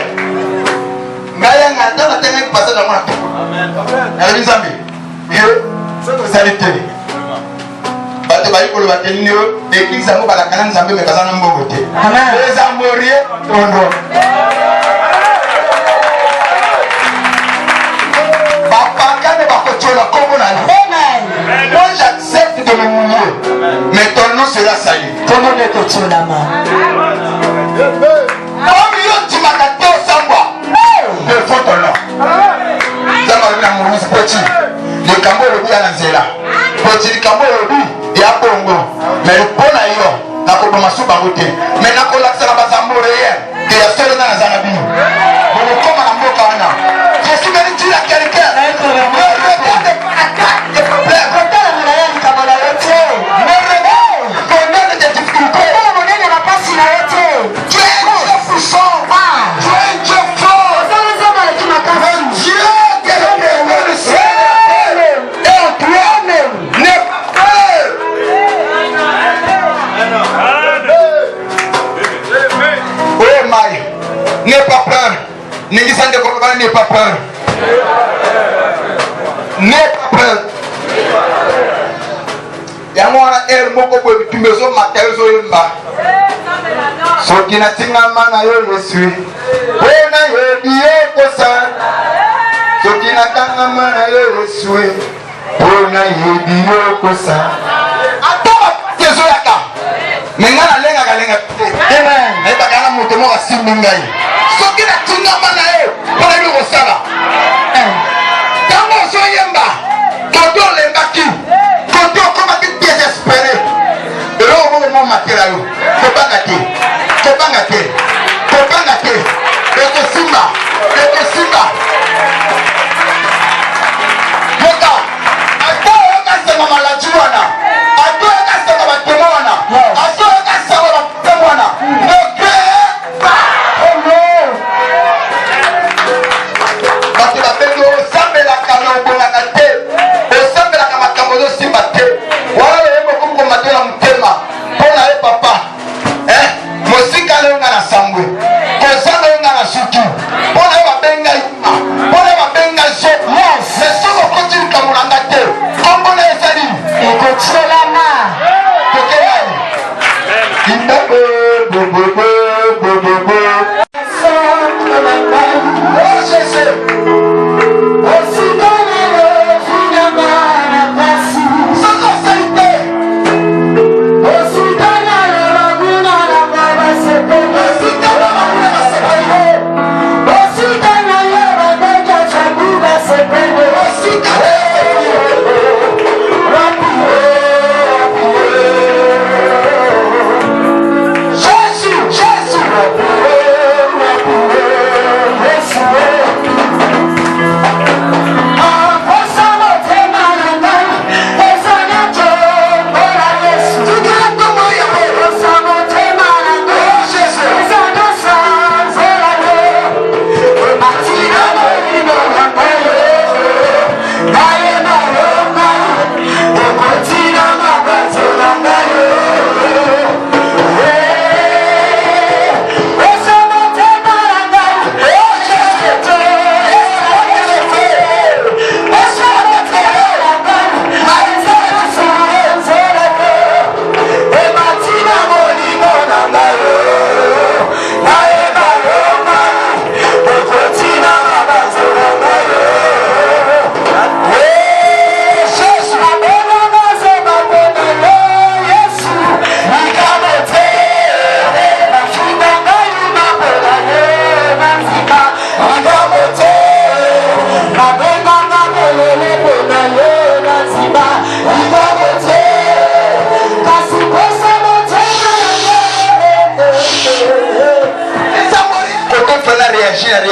dans la dernière passage dans mon la Zambi, Dieu, salité. Bato bayi kolo bateni yo, église zango balakana Nzambe mekazana mbongo te. Les amouriers tondo. Papa kane bakotola kombo na yo. Moi j'accepte de me mouiller, mais ton nom sera sali. Ton nom est kotola ma. Comme yo tu m'as gâté au samba. Il faut ton nom. Zamba na Moïse Poti. Le cambo le bien nzela. Poti le cambo le bi ya bongo. Mais le bon ayo na ko bamasu bangote. Mais na ko laksa na bazambo réel. Que ya solo na zanabi. Bon comme na mboka wana. Je suis venu dire à quelqu'un. Ne regarde pas la carte des problèmes. Ne regarde pas des difficultés. Tu es Dieu puissant. Tu es Dieu fort. Dieu qui est le créateur du ciel et en toi, n'aie pas peur. Oh my, n'aie pas peur. N'aie pas peur. N'aie pas peur. Yango wana moko boye tumezo matezo yemba. Soki na tingama na yo Yesu. Wena yo diye kosa. Soki na tangama na yo Yesu. Wena yo diye kosa. Atoma tezo yaka. Mengana lenga. Amen. Eba kana moto mo asimbi ngai. Soki na tingama na yo, pona yo kosala. Tango so yemba. Toto lembaki. Toto koma ki désespéré. Ero mo mo matera yo. Kobanga te. Eko simba. Yoka. Ato yoka sema malachi wana. Ato yoka sema batemo wana. Ato yoka sema batemo wana. Noke. Oh no. Bati bapendo osambela kama obonga te. Osambela kama kambozo simba te. Wala yemo kumko matela mutema. Pona e papa. Mosika leo ngana sambwe. Kozanga leo ngana suki. Pona e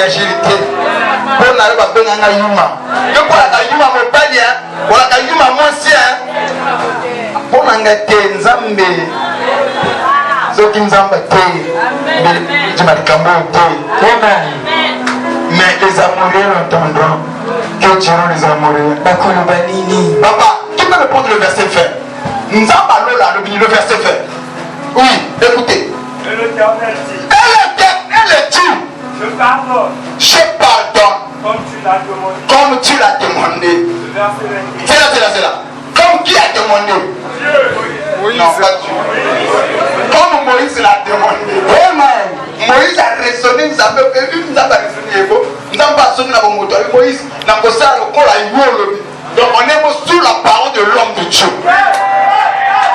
ya agilité. Pour n'arriver à faire un yuma. Je crois que yuma mon palier, ou la yuma mon sien. Pour n'engager Nzambe. Ce qui Nzambe t'est, tu m'as dit mais les amoureux l'entendront. Que diront les amoureux? Papa, qui peut répondre le verset fait? Nzamba Lola, le verset fait. Oui, écoutez. Et l'Éternel dit. Elle dit. Je pardonne. Je pardonne. Comme tu l'as demandé. Comme tu l'as demandé. Le verset 21. C'est là. Comme qui a demandé? Dieu. Non, pas Dieu. Comme Moïse l'a demandé. Amen. Moïse a raisonné, nous avons raisonné. Nous avons pas sonné dans mon moteur. Moïse n'a pas ça le col à Yolo. Donc on est sous la parole de l'homme de Dieu.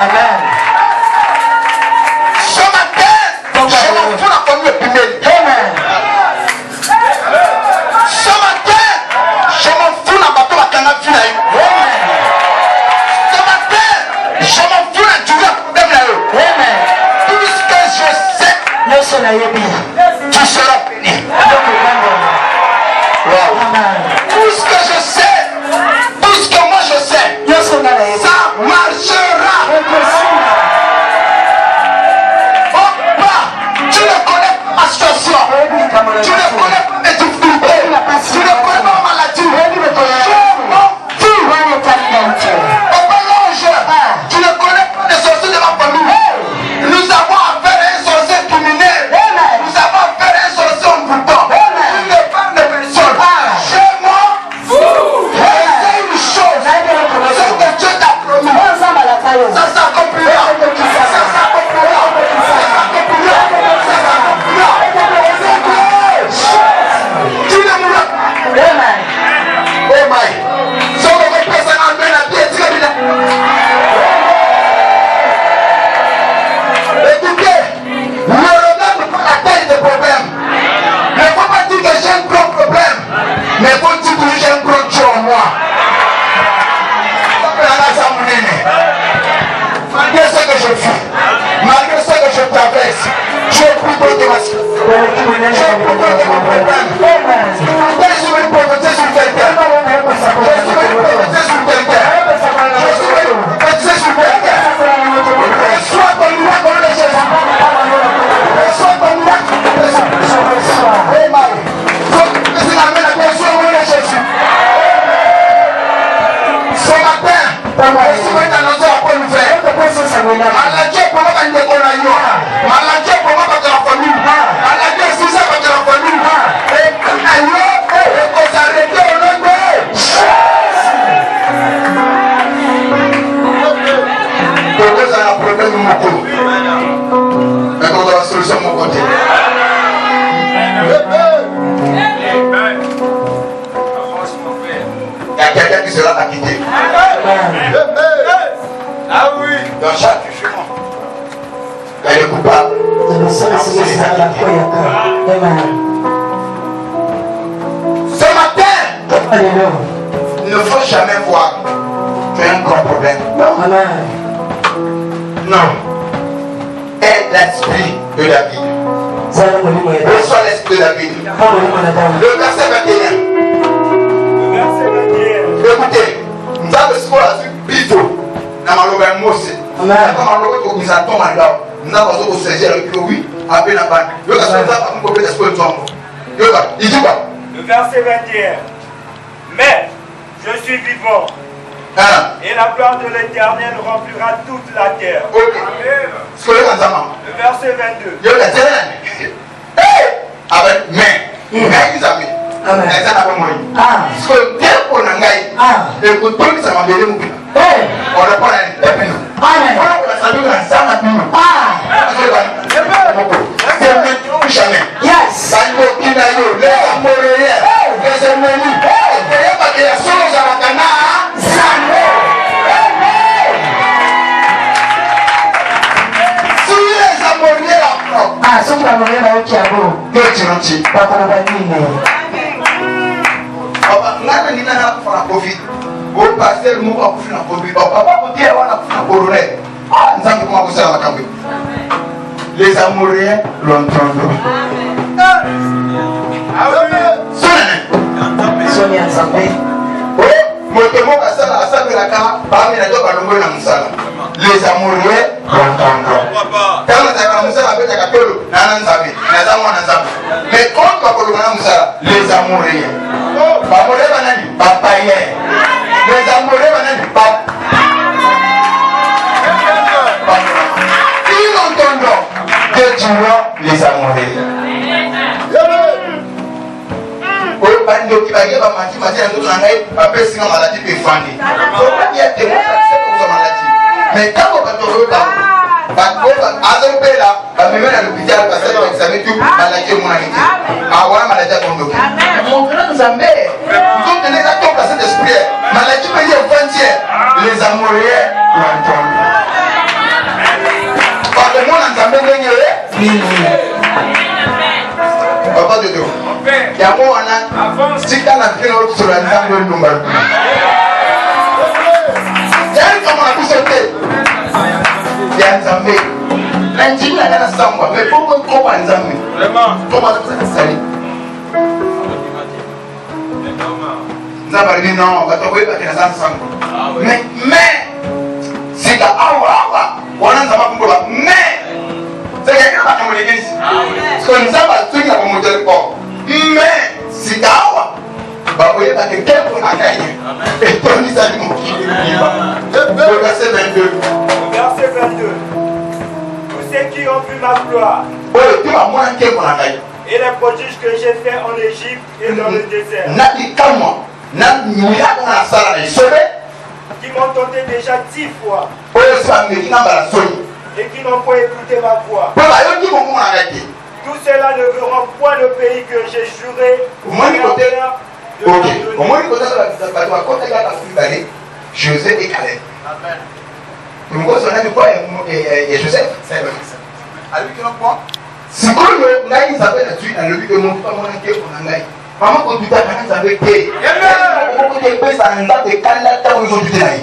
Amen. Ce matin, je m'en fous la famille humaine. Amen. Ce matin, je m'en fous la bateau à Canavina. Amen. Ce matin, je m'en fous la durée à problème là. Amen. Puisque je sais, tu seras béni. Puisque je sais, puisque moi je sais, ça marchera. Tu ne connais pas ma situation. Tu ne connais pas mes difficultés. Tu ne connais pas ma maladie. Je m'en fous. Papa l'ange, tu ne connais pas les sorciers de ma famille. Nous avons affaire à un sorcier criminel. Nous avons affaire à un sorcier en bouton. Une femme de personne. Je m'en fous. C'est une chose. Ce que Dieu t'a promis. Ça s'accomplira. Ça s'accomplira. Mais faut dire que j'ai un gros Dieu en moi. Malgré ce que je fais, malgré ce que je traverse, je prie pour de ma situation. Je prie pour de mon problème. Je suis une pauvreté sur quelqu'un. Je suis une pauvreté sur quelqu'un. Je suis une pauvreté sur quelqu'un. Reçois ton miracle de Jésus. Reçois ton miracle de Jésus. Amen. C'est la même personne au nom de Jésus. Ce matin, je suis dans notre appel ouvert. Maladie pour moi, quand il est qu'on a eu. Maladie pour moi, quand il a famille. Maladie, c'est ça, quand il a famille. Et ailleurs, et qu'on s'arrête au nom de Jésus. Pourquoi ça a un problème de mon côté? Mais quand on a la solution de mon côté. Il y a quelqu'un qui sera acquitté. Ah oui. Dans chaque jugement, elle est coupable. Ce matin, il ne faut jamais voir tu as un grand problème. Non. Et l'esprit de David. Reçois l'esprit de David. Le verset 21. Le verset 21. Écoutez, nous avons ce qu'on a vu bito. Nous avons un mot. Nous avons nous attendons là. Nous avons aussi saisi avec le oui. Après la banque. Nous avons un problème d'esprit de toi. Il dit quoi? Le verset 21. Mais je suis vivant. Et la gloire de l'Éternel remplira toute la terre. Ok. Ce que le verset 22. Je le dis. Avec mais. Mais ils avaient. Ça n'a pas moyen. Ce que Dieu pour Nangaï. Et pour tout ça m'a donné mon. On reprend un peu. Amen. On a salué un sang à nous. C'est maintenant ou jamais. Yes. Sango Kinayo, les Amoréens, les ennemis. Et il y a pas de la chose à la Ghana. Si les Amoréens la soki bamole bauti yango Dieu bakola banini ngana nina na kufa na covid o pasteur moko akufi na covid papa kotie wana kufa na corona nzambe kuma kusala makambo les Amoréens l'entendront. Sonia Nzambe. Motomo kasala asabelaka bamina to balongoli na musala. Les amoureux l'entendront. Tala taka musala betaka tolo na Nzambe, na zamwa na Nzambe. Mais quand bakolonga na musala, les amoureux. Bamole banani papaye. Les amoureux banani papa. Ils entendront que tu vois les amoureux. Bando qui va y avoir maladie, maladie, maladie peut fonder. Il y a des maladie. Mais quand on va te regarder, à même à l'hôpital, parce que l'examen tout, maladie mon amitié. Ah ouais, maladie à condoquer. Mon frère nous a mis. Nous tenez à ton placé d'esprit. Maladie peut dire frontière. Les amoureux l'entendent. Par le monde en Zambie, papa de Dieu. Yango wana sika na kino sur la nzambe lumba. Yari kama na kusote. Ya nzambe. Na njini na kana samba, mais pourquoi trop nzambe? Vraiment. Comment ça se sali? Nzamba dit non, va trouver pas que na samba. Mais sika awa wana nzamba kumbola. Mais c'est quelqu'un qui va me l'église. Parce que nzamba tout qui a mon modèle pas. Mais si t'as baboye parce que quelqu'un a gagné. Et ton Isa dit mon qui le verset 22. Verset 22. Tous ceux qui ont vu ma gloire et les prodiges que j'ai fait en Égypte et dans le désert, qui m'ont tenté déjà 10 fois et qui n'ont pas écouté ma voix, tout cela ne verront point le pays que j'ai juré de leur donner. Joseph et Caleb. Nous avons dit quoi et Joseph. À lui qui n'a pas. Si vous avez une saveur là-dessus, à lui que mon papa m'a dit qu'on a eu. Maman, quand tu as une saveur qui beaucoup de pays, ça nous a des Canada où ils ont du dénaï.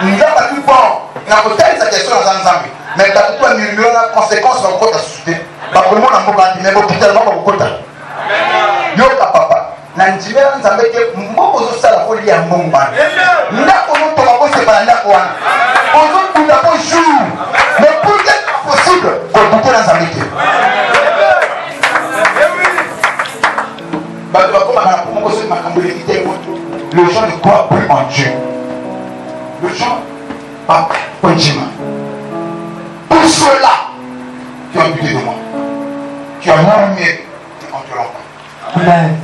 Nous avons vu fort. Il a posé sa question dans un zambie. Mais tu as tout un million de conséquences dans le côté de la société. Parce que le monde a beaucoup de mais beaucoup tellement beaucoup de temps. Yoka papa. Nanjibera nzambe ke mboko zo sala ko lia mbomba. Ndako no to ko se ba ndako wana. Ozo kuta ko jour. Mais pour être possible, ko buter nzambe ke. Ba to ko ba ko se makambo le ité moto. Les gens ne croient plus en Dieu. Les gens pas continuent. Pour ceux-là qui ont buté de moi, qui ont murmuré, qui ont te l'enfant. Amen.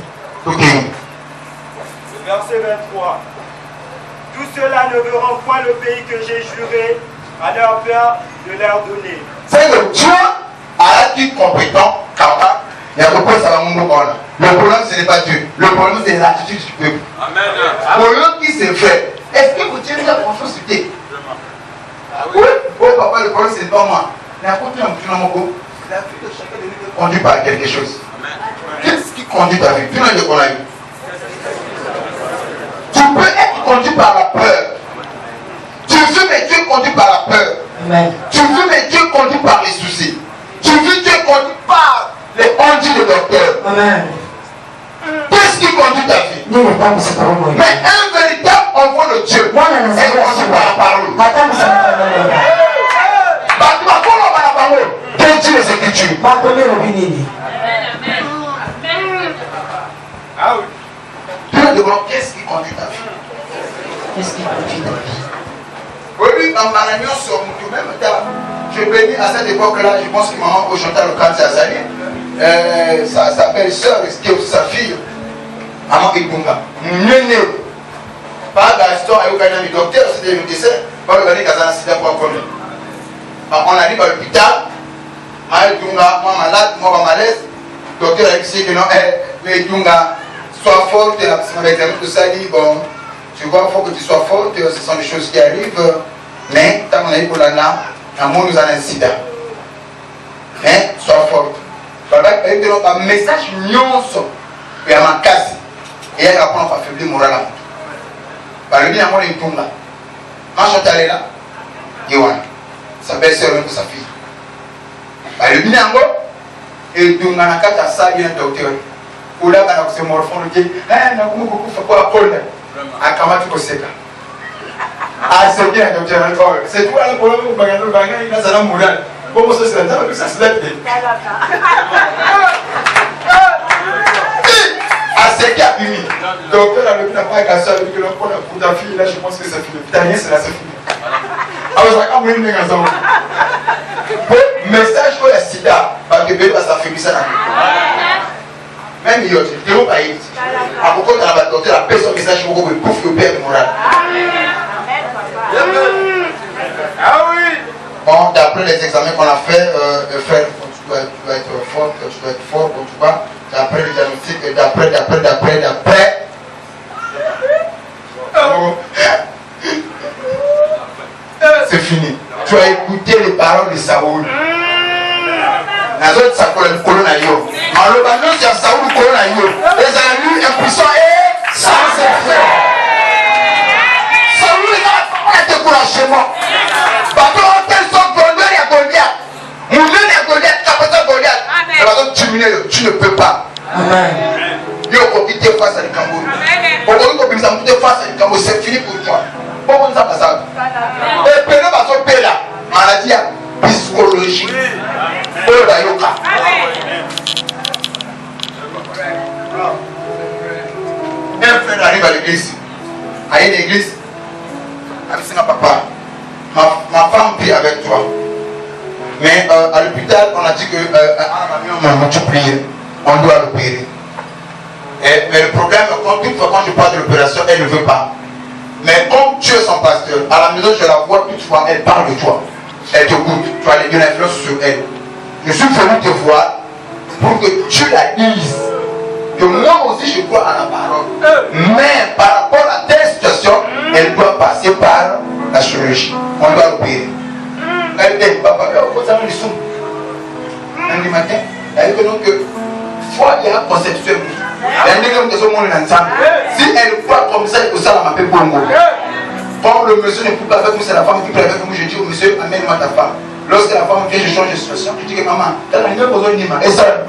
Okay. Le verset 23. Tout cela ne verront point le pays que j'ai juré à leur père de leur donner. C'est que Dieu a été compétent, capable. Il y a beaucoup de ça. Le problème, ce n'est pas Dieu. Le problème, c'est l'attitude du peuple. Amen. Le problème qui s'est fait. Est-ce que vous tirez la confiance sur Dieu? Oui. Oh papa, le problème, c'est pas moi. La vie de chacun de nous est conduite par quelque chose. Qu'est-ce qui conduit ta vie? Tu n'as de quoi. Tu peux être conduit par la peur. Tu veux, mais tu es conduit par la peur. Amen. Tu veux, mais tu es conduit par les soucis. Tu veux, tu es conduit par les conduits de docteur. Amen. Qu'est-ce qui conduit ta vie? Mais un véritable enfant de Dieu est conduit par la parole. Que Dieu les Écritures. Ah oui. Qu'est-ce qui conduit ta vie? Qu'est-ce qui conduit ta vie? Oui, dans ma réunion sur mon même temps, je bénis à cette époque-là, je pense que maman au chanteur le cancer Azali, ça s'appelle sœur, qui est aussi sa fille, maman Ibunga. Néné. Pas Gaston, et au Canada, le docteur, c'était le médecin, pas le Canada, Kazan, c'était pour connaître. On arrive à l'hôpital, Ibunga, moi malade, moi malaise, le docteur a dit que non, mais Ibunga, sois forte, avec tout ça, dit bon, tu vois, il faut que tu sois forte, ce sont des choses qui arrivent, mais tant qu'on a eu pour la lame, l'amour nous a un incident. Mais sois forte. Il y a un message nyonso, il y a ma casse, et il y a un rapport à faiblir moral. Par le bien, il y a un Ibunga. Ma chantale là, Yohan, sa belle-sœur et sa fille. Par le bien, et Ibunga n'a qu'à ça, il y a un docteur. Oula kana kusemorfon le na kumu kufa kwa pole. Akamati koseka. C'est bien, c'est toi le problème au bagage, il a sa morale. Comment ça se fait ça se lève? C'est qui a fini. Donc, on n'a pas qu'à ça, avec le pour ta fille, là, je pense que c'est fini. Ta nièce, là, c'est fini. Alors, ça a même un gazon. Message pour la sida, parce que bébé va s'affaiblir ça. Même il y a des gens qui à pourquoi on a adopté la personne message pour que pouf le père moral. Ah oui. Bon, d'après les examens qu'on a fait, tu dois être fort, quand tu vas. D'après le diagnostic, et d'après. C'est fini. Tu as écouté les paroles de Saoul. Nazot Sakolen Kolonayo. En le ballon, c'est Saoul Kolonayo. Les ennemis impuissants et sans effet. Saoul est un découragement. Parce que quels sont Goliath et Goliath. Moulin et Goliath, capitaine Goliath. Tu ne peux pas. Amen. Face à l'Ikambo. C'est fini pour toi. Pourquoi ça passe? Et puis là, on va là. Maladie psychologique. Un frère arrive à l'église. À une église. Avec son papa. Ma femme vit avec toi. Mais à l'hôpital, on a dit que on doit l'opérer. Mais le problème, quand je parle de l'opération, elle ne veut pas. Mais comme tu es son pasteur, à la maison, je la vois toute fois, elle parle de toi. Elle te goûte. Tu as une influence sur elle. Je suis venu te voir pour que tu la dises. Que moi aussi, je crois à la parole. Mais par rapport à telle situation, elle doit passer par la chirurgie. On doit l'opérer. Elle dit, papa, ça me dit lundi matin, elle dit que foi, il y a un conceptuel. Si elle croit comme ça, il faut ça la m'appeler Bongo. Comme le monsieur ne peut pas avec nous, c'est la femme qui peut avec nous. Je dis au monsieur, amène-moi ta femme. Lorsque la femme vient, je change de situation. Je dis que maman, tu as une besoin de et ça, le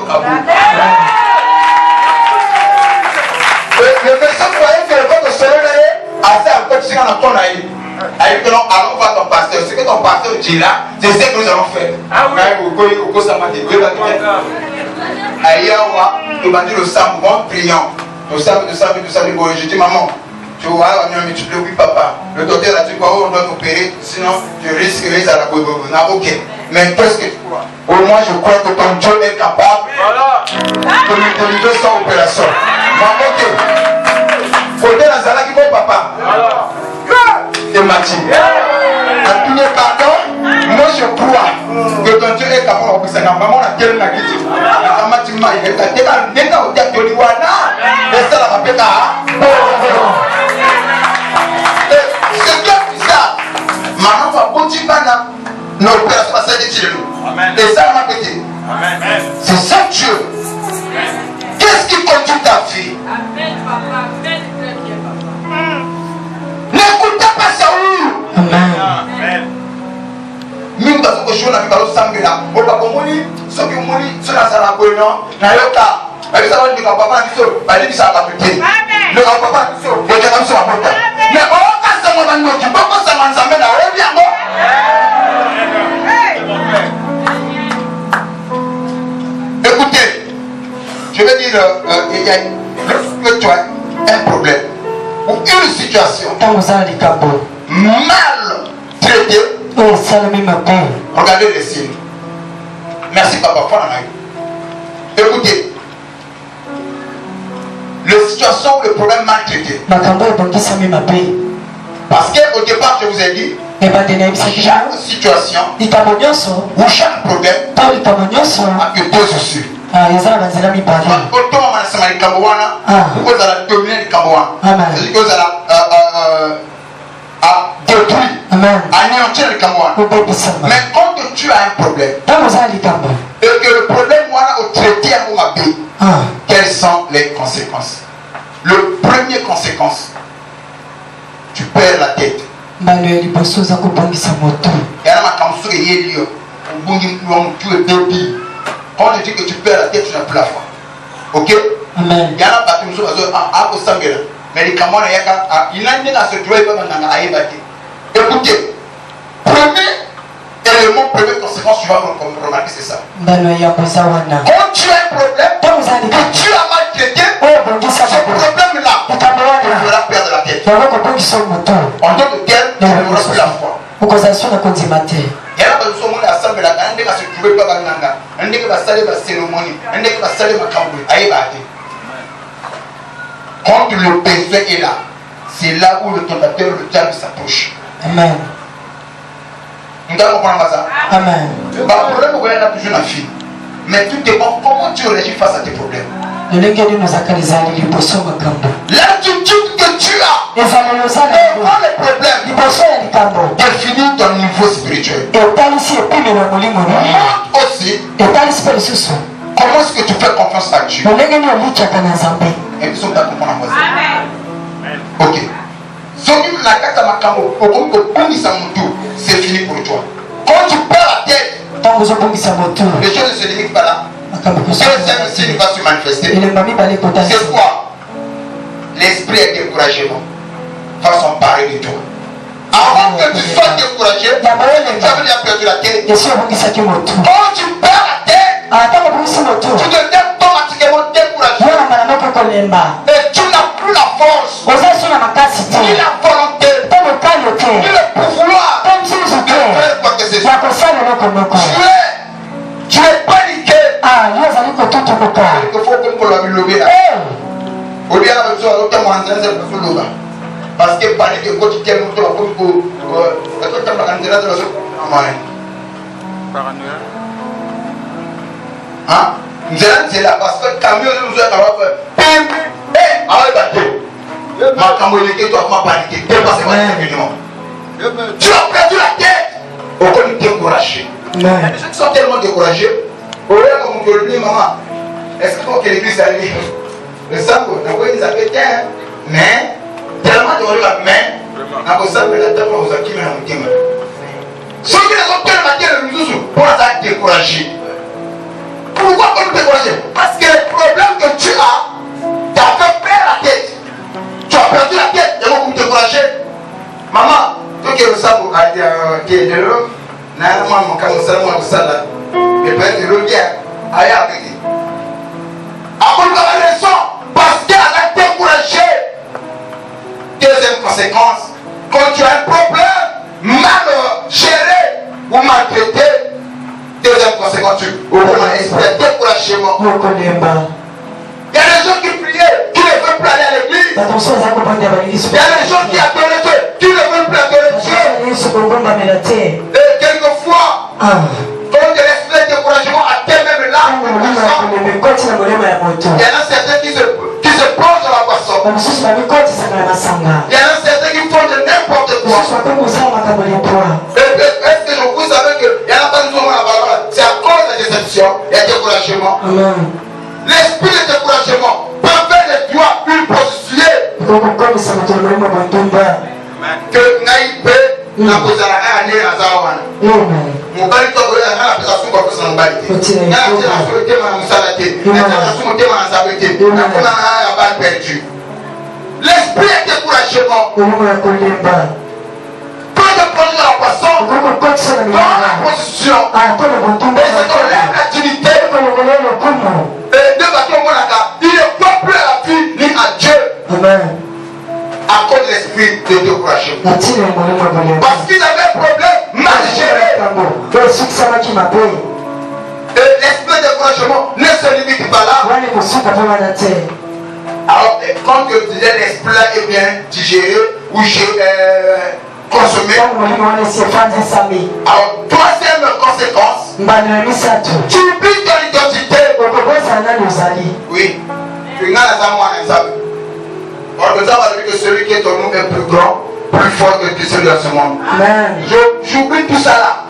monsieur croyait que le corps de soleil est assez à côté de ce qu'on a ton aïe. Aïe, que non, allons voir ton pasteur. Ce que ton pasteur dit là, c'est ce que nous allons faire. Ah oui. Ayawa, tu vas dire le sang, bon, priant. Le sang, je dis maman, tu vois, mais tu oui papa. Le docteur a dit quoi, on doit t'opérer, sinon tu risques à la bobo. Ok, mais qu'est-ce que tu crois? Au moins je crois que ton Dieu est capable de me délivrer sans opération. Ok, faut dire à Zala qui bon papa. Et Mathieu. À tous les pardons, moi je crois que ton Dieu est capable de faire ça. Maman a quel n'a quitté. Il est c'est comme ça. Maman va continuer nos opérations à s'aider. Et ça m'a pété. C'est ça Dieu. Qu'est-ce qui conduit ta vie? N'écoutez pas Saoul. Amen. Nous avons que je suis là. On va communiquer. Ceux qui ont dit, ceux qui ont dit, na yoka. Mais ça va dire que papa dit ça, il dit ça va péter. Le papa dit ça, il dit ça va péter. Mais on va se mettre dans notre pas ça va s'amener là, on vient bon. Écoutez, je vais dire il y a que tu as un problème ou une situation mal traitée. Regardez les signes. Merci papa. Écoutez, la situation ou le problème mal traité. Parce qu'au départ, je vous ai dit, chaque situation ou chaque problème a que deux issues. Autant on a le Cambouana, vous allez dominer le Cambouana. C'est-à-dire que vous allez détruire, anéantir le Cambouana. Mais quand tu as un problème, et que le problème au traité à Moumabé, quelles sont les conséquences? Le premier conséquence, tu perds la tête. Et là, quand je dis que tu perds la tête, tu n'as plus la foi. Ok? Amen. Il y a un bâtiment sur à Osambela. Mais les camons, il y a un se trouver comme un aïbati. Écoutez, premier élément, première conséquence, tu vas remarquer, c'est ça. Quand tu as un problème, que tu as mal traité, ce problème-là, tu vas perdre la tête. En tant que tel, tu n'auras plus la foi. Il y a un besoin de l'assemblée, un des se trouver pas dans l'anga, un des qui va saler la cérémonie, un des qui va saler ma camouille, aïbati. Quand le besoin est là, c'est là où le tentateur, le diable s'approche. Amen. Nous allons comprendre ça. Amen. Le problème, on a toujours la fille. Mais tout dépend comment tu réagis face à tes problèmes. L'attitude que tu as devant les problèmes définit ton niveau spirituel. Montre aussi comment est-ce que tu fais confiance à Dieu. Et puis, on va comprendre ça. Ok. C'est fini pour toi. Quand tu perds la tête, les choses ne se limitent pas là. Deuxième signe va se manifester. C'est quoi? L'esprit est découragement. Va s'emparer de toi. Avant que tu sois découragé, tu as perdu la tête. Quand tu perds la tête, tu deviens automatiquement découragé. Et tu n'as plus la force, ni la volonté, ni le pouvoir de faire quoi que ce soit. Tu es paniqué. Il faut qu'on l'a levé là. Au lieu de faire autant de temps, parce que panique est quotidien, nous avons c'est là parce que le camion nous a tu as perdu la tête. Pourquoi nous décourager? Il y a des gens qui sont tellement découragés. Au lieu de me dire, maman, est-ce que l'église est allée? Le sang, ils avaient été, mais tellement de la main, on a besoin de la tête, on a qui m'a dit. Ceux qui ont tellement de pour être découragés. Pourquoi on nous décourager? Parce que le problème que tu as, tu as fait perdre la tête. Tu as perdu la tête, et on vous décourager. Maman, toi qui es le sabot, qui est de l'eau, moi, mon camusal, moi, ça là, mais peut être de l'eau bien, aïe, avec lui. À cause de la raison, parce qu'elle a découragé. Deuxième conséquence, quand tu as un problème mal géré ou maltraité, deuxième conséquence, tu as esprit de découragement. Il y a des gens qui priaient, qui ne veulent plus aller à l'église. Il y a des gens qui adoraient Dieu, qui ne veulent plus adorer Dieu. Et quelquefois, quand l'esprit de découragement atteint même l'âme, il y en a certains qui se plongent dans la boisson. Il y en a certains qui font de n'importe quoi. Est-ce que vous savez qu'il y en a pas de moment la parole? C'est à cause de la déception et du découragement. L'esprit de découragement peut faire de toi une prostituée. Que Naïpé n'a pas à aller à Zawana. Mon père est en application pour que ça n'en baille. Il y a un thème à Moussalate. Il y a un thème à Zabete. Il y a un balle perdu. L'esprit de découragement. Quand tu prends la poisson, dans la position, et c'est ton lèvre la dignité. Et de bâton Monaka, il ne croit plus à la vie ni à Dieu. Amen. À cause de l'esprit de découragement. Parce qu'ils avaient un problème mal géré. Et l'esprit de découragement ne se limite pas là. Alors, quand je disais l'esprit là est bien digéré ou consommé. Alors, troisième conséquence, tu oublies ton identité. Oui. Tu n'as pas on nous a dit que celui qui est en nous est plus grand, plus fort que celui de ce monde. J'oublie tout ça là.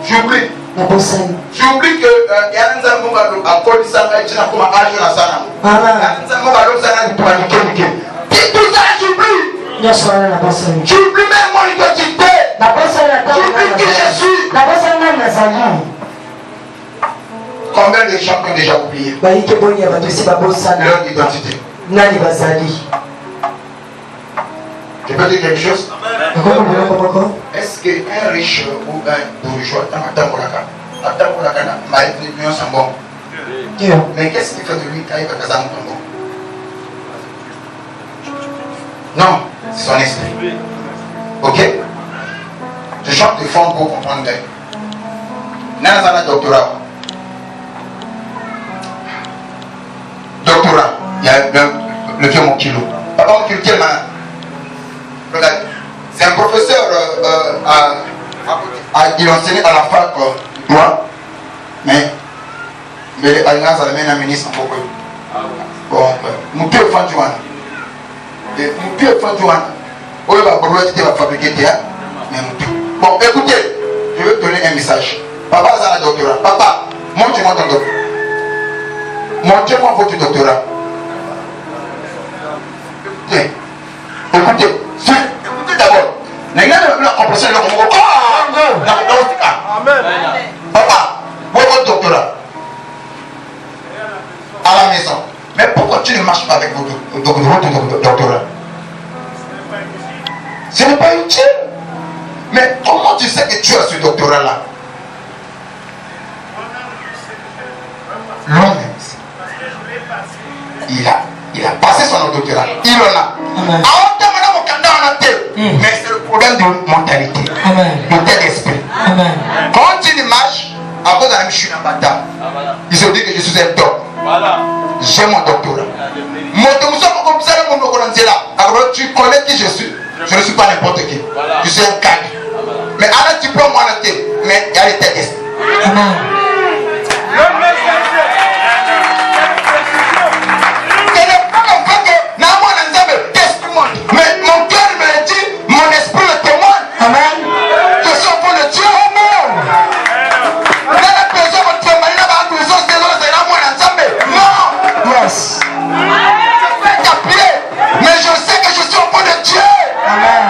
J'oublie. J'oublie que il y a un homme qui a connu ça, il a comme âge dans ça. Il y a un homme qui a paniqué. Tout ça, j'oublie. J'oublie même mon identité. J'oublie qui je suis. Combien de gens qui ont déjà oublié leur identité? Je peux dire quelque chose? Est-ce qu'un riche ou un bourgeois, mais qu'est-ce qu'il fait de lui quand il va faire ça? Non, c'est son esprit. Ok? Je chante de fond pour comprendre. N'a pas de doctorat. Doctorat, il y a le vieux mon kilo. Papa, mon kilo, quel malin. Regarde, c'est un professeur, il enseignait à la fac, moi, mais à l'Université de la ministre, bon, mon pied au fond du one. Mon pied au fond du one. On va fabriquer théâtre. Bon, écoutez, je vais te donner un message. Papa, ça a un doctorat. Papa, montrez-moi ton doctorat. Montrez-moi votre doctorat. Écoutez, écoutez d'abord. Papa, votre doctorat. À la maison. Mais pourquoi tu ne marches pas avec votre doctorat? Ce n'est pas utile. Mais comment tu sais que tu as ce doctorat-là? L'homme, il a passé son doctorat. Il en a. Mais c'est le problème de mentalité, de tel esprit. Quand tu marches, à cause de la michune en bâtard, il se dit que je suis un docteur. J'ai mon doctorat. Tu connais qui je suis. Je ne suis pas n'importe qui. Je suis un cadre. Mais à un diplôme, moi, mais il y a les têtes. Mais mon cœur me dit, mon esprit le témoigne. Amen. Je suis au fond de Dieu. Non. Yes. Mais je sais que je suis au fond de Dieu. Amen.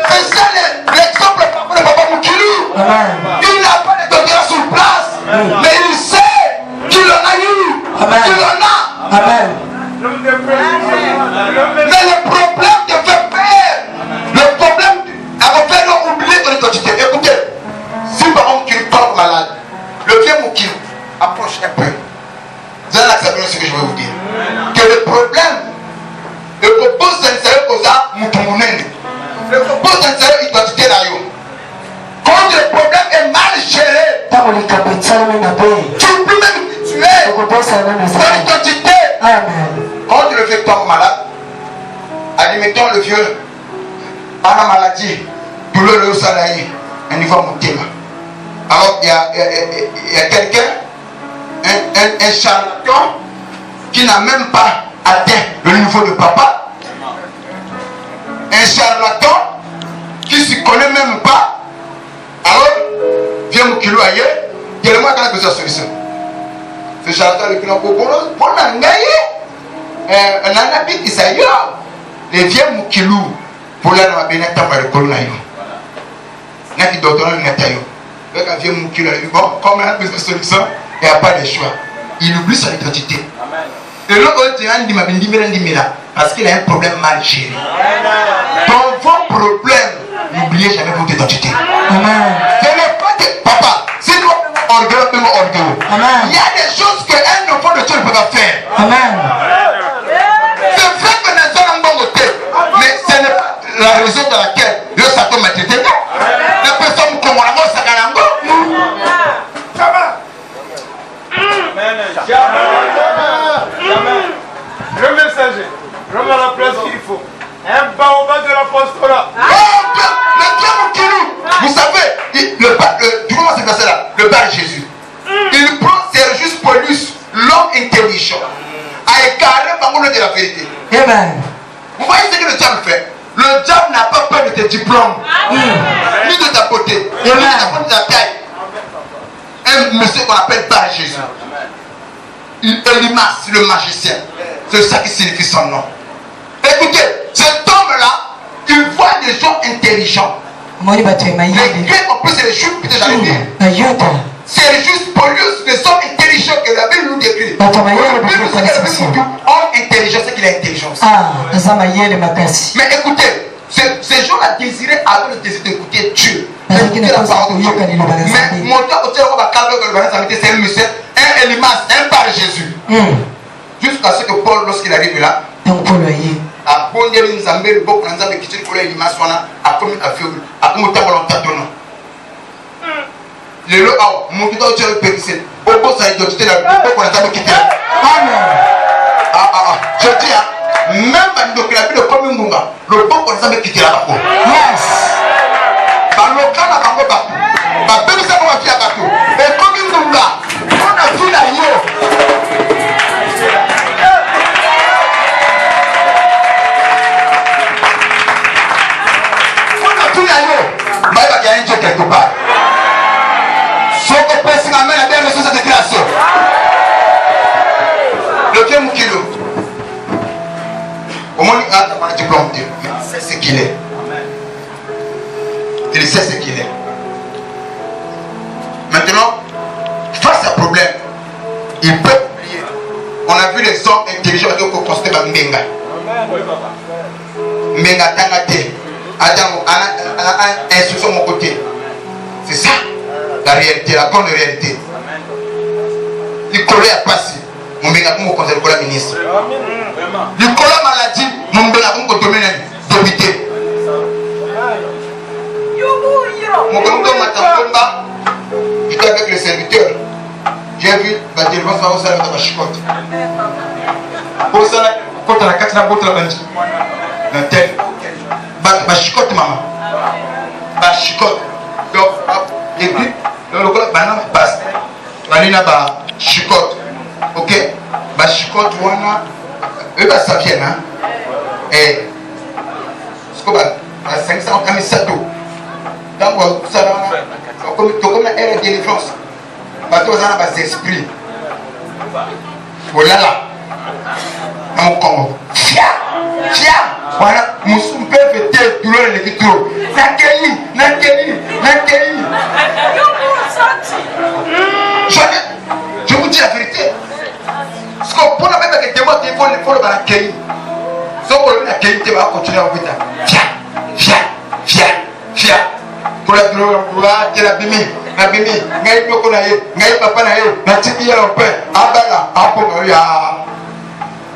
C'est ça l'exemple de Papa Moukilou. Il n'a pas de doctorat sur place, mais il sait qu'il en a eu. Qu'il en a. Amen. Mais le problème te fait peur. Le problème à faire oublier ton identité. Écoutez, si par exemple tu tombe malade, le vieux Moukilou approche un peu. Vous allez accepter ce que je vais vous dire. Que le problème, le propos sincère que ça, le propos sincère identité là. Quand le problème est mal géré, tu peux même tuer ton identité. Quand le vieux tombe malade, admettons le vieux a la maladie, douleur au salarié, un niveau monté. Alors il y a quelqu'un, un charlatan qui n'a même pas atteint le niveau de papa, un charlatan qui ne s'y connaît même pas. Alors, viens mon kilo ailleurs, tellement qu'il a besoin de solution. Ce charlatan le kilo pour un anabi qui s'aille, les vieux mon kilo pour la ma bénéta par le colonaïo. N'a qui docteur le netayo. Le vieux mon kilo, bon, comme il a besoin de solution, il n'y a pas de choix. Il oublie son identité. Et l'autre, parce qu'il a un problème mal géré. Dans vos problèmes, n'oubliez jamais votre identité. Ce n'est pas que papa, si nous orgueilleux, il y a des choses qu'un enfant de Dieu ne peut pas faire. C'est vrai que nous sommes en bon côté, mais ce n'est pas la raison pour laquelle le Satan m'a traité. La personne comme on a Sakarango. Le messager, vraiment la place qu'il faut. Un baobab de l'apostolat. Vous savez, tu vois ce verset-là, le Père Jésus. Il prend ses juste pour lui, l'homme intelligent, à écarter par contre de la vérité. Amen. Vous voyez ce que le diable fait? Le diable n'a pas peur de tes diplômes, ni de ta beauté, ni de ta taille. Un monsieur qu'on appelle Père Jésus. Elimas, le magicien. C'est ça qui signifie son nom. Écoutez, cet homme-là, il voit des gens intelligents. Moni bato Les mayele. Grecs, en plus, c'est les Juifs, peut-être j'allais dire. Ayota. C'est juste pour les hommes intelligents que la Bible nous décrit. Bato La mayele Bible nous dit bato que homme intelligent, c'est qu'il a intelligence. Ah, za mayele makasi. Mais écoutez, ces gens-là désiraient avoir le désir d'écouter Dieu. D'écouter D'écouter la parole de Dieu. Mais mon Dieu, c'est un monsieur, un Elimas, un par Jésus. Jusqu'à ce que Paul, lorsqu'il arrive là, Donc Paul aye. a bondé une zambé, beaucoup de zambé qui tire pour les Elimas, a commis un feu, a commis un tableau. Le lot a mon Dieu, tu as le périsé. Au bout, ça a été la beaucoup de zambé qui tire. Je dis, même dans la Bible, comme un munga, le beaucoup de zambé qui tire là-bas. Yes. Quelque part. Ce que personne amène à bien reçu cette déclaration. Le Dieu Moukilo. Au moins, il a un diplôme. Il sait ce qu'il est. Il sait ce qu'il est. Maintenant, face à problème, il peut oublier. On a vu les hommes intelligents qui ont construit par Mbenga. Mbenga Tangate. Adam a instruction de mon côté. C'est ça, la réalité, la grande réalité. Nicolas a passé. Mon Mbenga comme conseil de ministre. Nicolas maladie, mon Mbenga comme domaine d'habiter. Mon Mbenga Matambomba, j'étais avec les serviteurs. J'ai vu la délivrance au salaire de ma chicote. Au salaire, quand on a 4 ans, la bandit. Dans tel. Ma chicote, maman. Ma chicote. Donc, et puis, le colloque, maintenant, passe. Malina, ba chicote. Ok? Ba chicote, wana. Eux, ça vient, hein? Et. Ce qu'on va. 500 comme ça, tout. Donc, ça va. Comme la ère de délivrance. Bateau, ça n'a pas d'esprit. Voilà là. Mon Congo. Fia! Fia! Voilà. Moussou peut fêter tout le monde qui trouve. Nakeli. Je vous dis la vérité. Parce qu'on peut la mettre avec des mots qui font le Nakeli. Si on peut le Nakeli, tu vas continuer à vous dire. Fia. Pour la gloire, tu l'as bimi. Ngai Yoko Naye, Ngai Papa Naye, Natiki Yarope, Abala, Apo, Ya.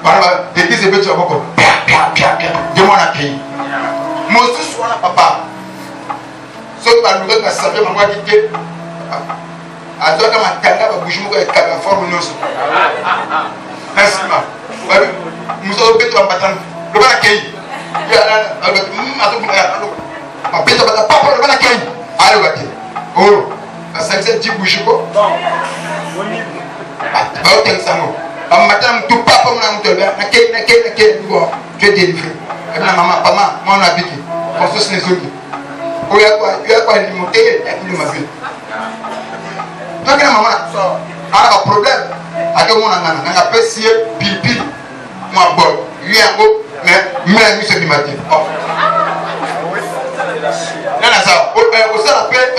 Voilà, l'église est bête sur beaucoup. Pia. Demande à qui. Moi aussi, je suis papa. Sauf que la nouvelle va s'appeler maman qui est. À toi, comme un tanga, va bouger avec la forme de nos. Merci, ma. Nous sommes bêtes en battant. Le bon accueil. Il y a un bête en battant. Papa, le bon accueil. Allez, va-t-il. Oh, la 5-7 dit bouger quoi. Madame, tout pas comme la mouton, tu es délivré. Et la maman, moi on habite. On se les autres. Il y a quoi, il monter, il m'a vu. Donc la maman, elle a un problème. Elle a fait si pile, moi bon, lui en haut, mais lui c'est du matin. Ça, on s'appelle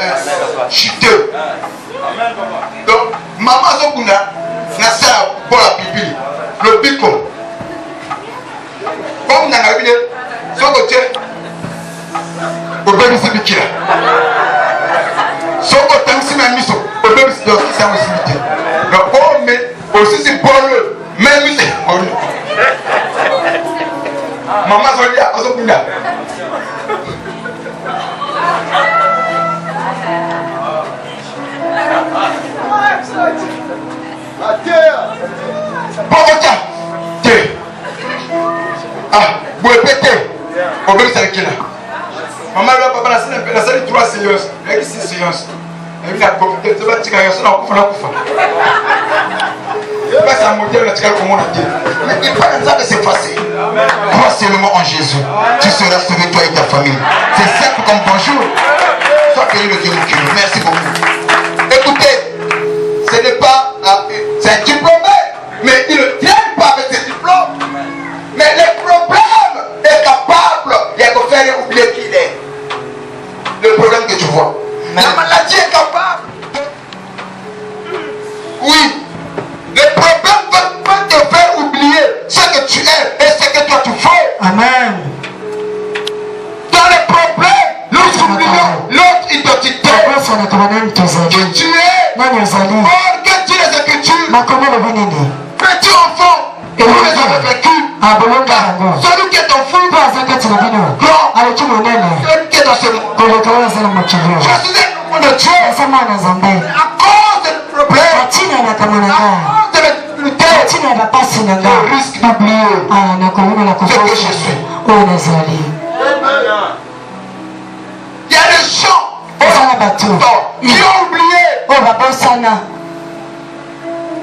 chuteur. Donc, maman Zokuna, n'a ça pour la pipi, le bico. Comme dans la ville, son côté, au bébé c'est bikira. Son côté, c'est ma mission, au bébé c'est aussi ça aussi. Donc, oh, mais aussi c'est pour le même c'est pour le. Maman Zokuna, vous répétez, on veut ça qui là. Maman, la salle 3 séances, avec 6 séances. Elle a compté, tu vas te dire, ça n'a pas fait ça modèle, la tigre comme on a dit. Mais il pas dans ça que c'est facile. Crois seulement en Jésus. Tu seras sauvé, toi et ta famille. C'est simple comme bonjour. Sois béni le Dieu Moukilo. Merci beaucoup. Écoutez, ce n'est pas. C'est un diplômé, mais il ne vient pas avec ses diplômes. Mais le problème est capable de faire oublier qui il est. Le Les problèmes peuvent te faire oublier ce que tu es et ce que toi tu fais. Amen. Dans les problèmes, nous oublions notre identité. Que tu es. Or que tu les Écritures. Petit enfant. Vous les avez vécu. Celui qui est ton fou. Grand. Celui qui est dans ce monde. Je suis un enfant de Dieu. À cause de problèmes. À cause de mes difficultés. Je risque d'oublier ce que je suis. Il y a des gens qui ont oublié.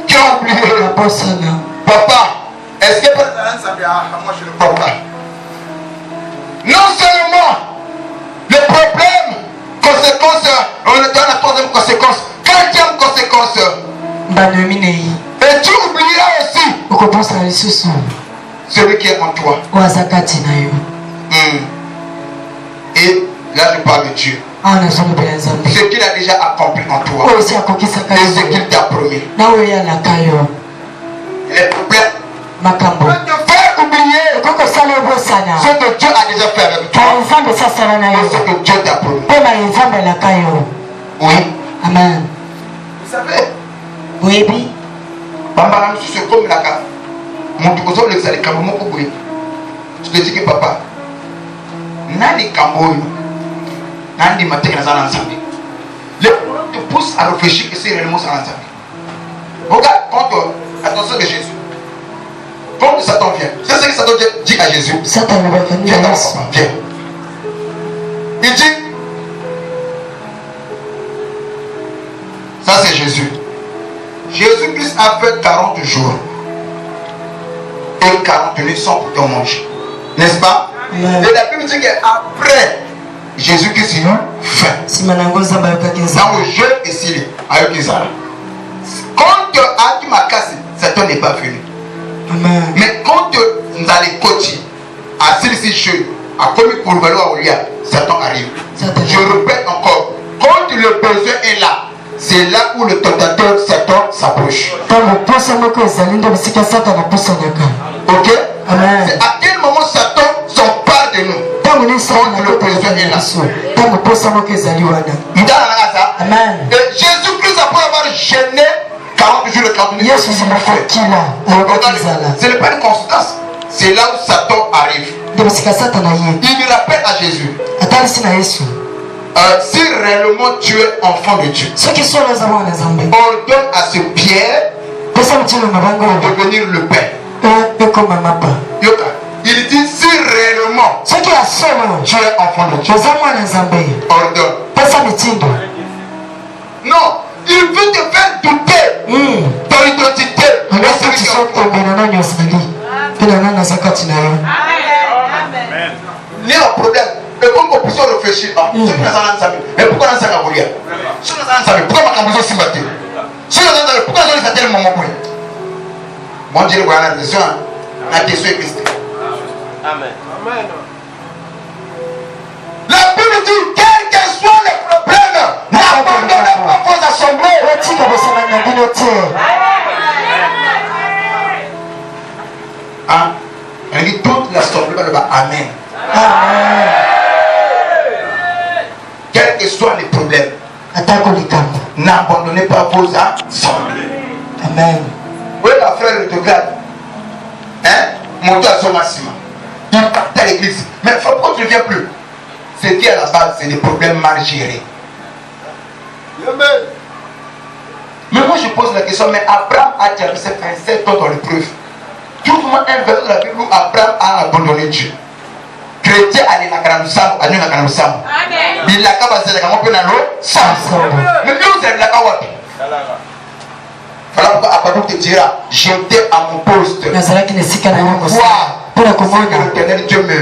Qui ont oublié. Papa, est-ce que moi je ne crois pas? Non seulement le problème, conséquence, on est dans la troisième conséquence, quatrième conséquence. Et tu oublieras aussi celui qui est en toi. Et là je parle de Dieu. Ce qu'il a déjà accompli en toi. Et ce qu'il t'a promis. Les problèmes peuvent te faire oublier ce que Dieu a déjà fait avec toi. Et ce que Dieu t'a promis. Oui. Amen. Vous savez, Oui. c'est comme la carte. Je te dis que papa, Nani Kamboy, Nandi Matin ensemble. Les problèmes te poussent à réfléchir que c'est réellement ça ensemble. Regarde, attention de Jésus. Quand Satan vient, c'est ce que Satan dit à Jésus. Viens, papa, viens. Il dit, ça c'est Jésus. Jésus-Christ a fait 40 jours et 40 nuits sans pourtant manger. N'est-ce pas? Et la Bible dit qu'après Jésus-Christ il a faim. Dans le jeûne et s'il avec Israël. Quand Adi Makasi, Satan n'est pas venu. Amen. Mais quand nous allons coacher, à celui-ci jeune, à commis pour le valoir au lien, Satan arrive. Je répète encore, quand le besoin est là, c'est là où le tentateur Satan s'approche. Ok? Amen. C'est à quel moment Satan s'empare de nous? Quand le besoin est là. Amen. Et Jésus-Christ, après avoir gêné 40 jours et 40 nuits, ce n'est pas une constance. C'est là où Satan arrive. Il rappelle à Jésus. Si réellement tu es enfant de Dieu, ordonne à ce Pierre de devenir le Père. Il dit si réellement tu es enfant de Dieu, ordonne. Non, il veut te faire douter ton identité. Il y a un problème. Et comme on peut réfléchir, mais pourquoi on s'en a voulu? Pourquoi on a aussi battu? Pourquoi on a fait moment pour bon Dieu, voilà la question. La question est Christ. Amen. La Bible dit, quels que soient les problèmes, n'abandonnez pas vos assemblées. Hein? Elle dit toute l'assemblée va le dire Amen. Amen. Quels que soient les problèmes, n'abandonnez pas vos assemblées. Amen. Oui, la frère rétrograde. Hein? Monter à son maximum. Il part à l'église. Mais pourquoi tu ne viens plus? C'est qui à la base, c'est des problèmes mal gérés. Mais moi je pose la question, mais Abraham a traversé 27 ans dans l'épreuve. Trouve-moi un verset de la Bible où Abraham a abandonné Dieu. Chrétien a dit il a capacité de mais vous avez la kawapi. Voilà pourquoi Abraham te dira j'étais à mon poste. Voir ce que l'Éternel Dieu me.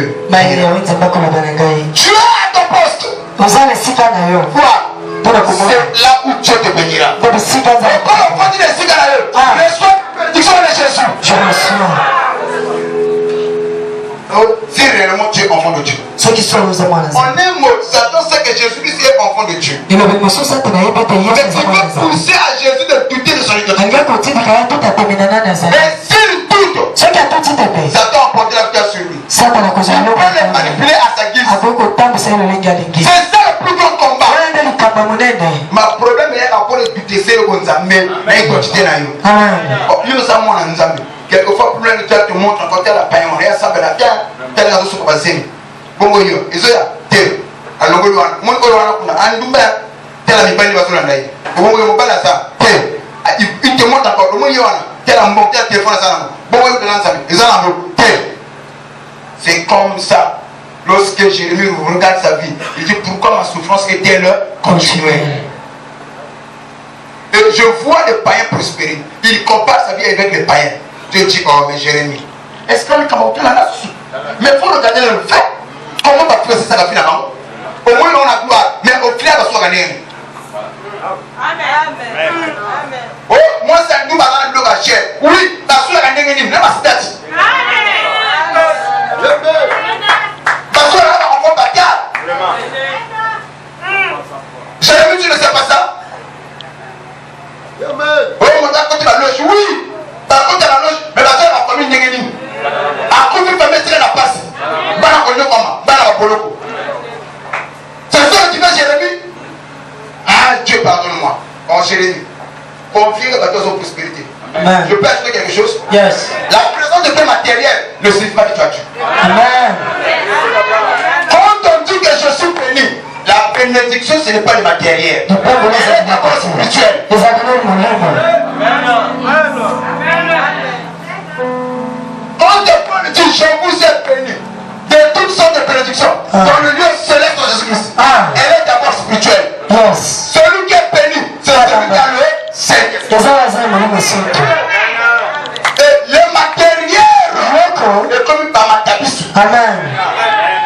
Tu es à ton poste. Vois. C'est là où Dieu te bénira. Et quand on dit les cigares, reçois la bénédiction de Jésus. Je reçois. Si réellement tu es enfant de Dieu. Ceux qui sont aux amants. En un mot, Satan sait que Jésus-Christ est enfant de Dieu. Mais il veut pousser à Jésus de douter de son identité. Et s'il doute, Satan a porté la victoire sur lui. On peut le manipuler à sa guise. C'est ça le plus grand combat. Ma problème est à quoi le douter, c'est le bon mais il continue à y. Quelquefois, pour le temps, tu montres encore la paix, on est à ça, la terre, telle raison sur le bassin. Bon, yo, ils ont été. Alors, mon colon, on a un double, tel ami, pas de bassin. Bon, on va pas ça. Il te montre encore, le moyen, tel un bon téléphone à ça. Bon, on va lancer, ils ont un tel. C'est comme ça. Lorsque Jérémie regarde sa vie, il dit pourquoi ma souffrance est-elle continuée. Et je vois les païens prospérer. Il compare sa vie avec les païens. Dieu dit, oh mais Jérémie, est-ce qu'on est capable de la soupe? Mais il faut regarder le fait. Comment va faire ça la finalement? Au moins on a gloire, mais au final on va se gagner. Amen. Oh, moi c'est un double à la bloc à chair. Oui, la soupe a gagné, même à cette date. Parce que là, on va bataille. Jérémie, tu ne sais pas ça? Oh, mon Dieu, quand tu la loge, oui. Par contre, tu la loge, mais la soeur a commis une négative. A commis une famille, c'est la passe. Bana konyo comment? Bana poloko. C'est ça qui fait Jérémie. Ah, Dieu pardonne-moi. Oh, Jérémie, confie le bateau aux prospérité. Je peux ajouter quelque chose? Yes. La présence de paix matérielle ne signifie pas que tu as Dieu. Amen. Quand on dit que je suis béni, la bénédiction ce n'est pas le matériel. C'est d'abord spirituel. Quand on dit je vous ai béni de toutes sortes de bénédictions dans le lieu céleste de Jésus-Christ, elle est d'abord spirituelle. Yes. Celui qui est béni, c'est celui qui a le Saint-Esprit. Et le matériel est comme par ma tapisserie. Amen.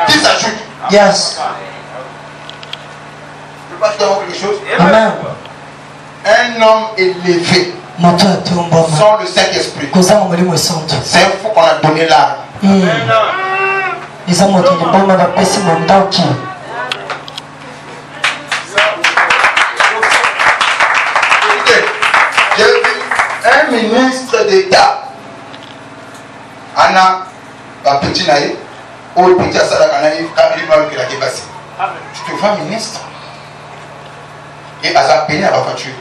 Qui s'ajoute. Yes. Je peux pas te dire quelque chose. Amen. Un homme élevé sans le Saint-Esprit, c'est un fou qu'on a donné l'âme. J'ai vu un ministre d'État, Anna, la petite naïe, ou le petit Assadakanaï, qui l'a dépassé. Tu te vois ministre et à sa peine à la voiture.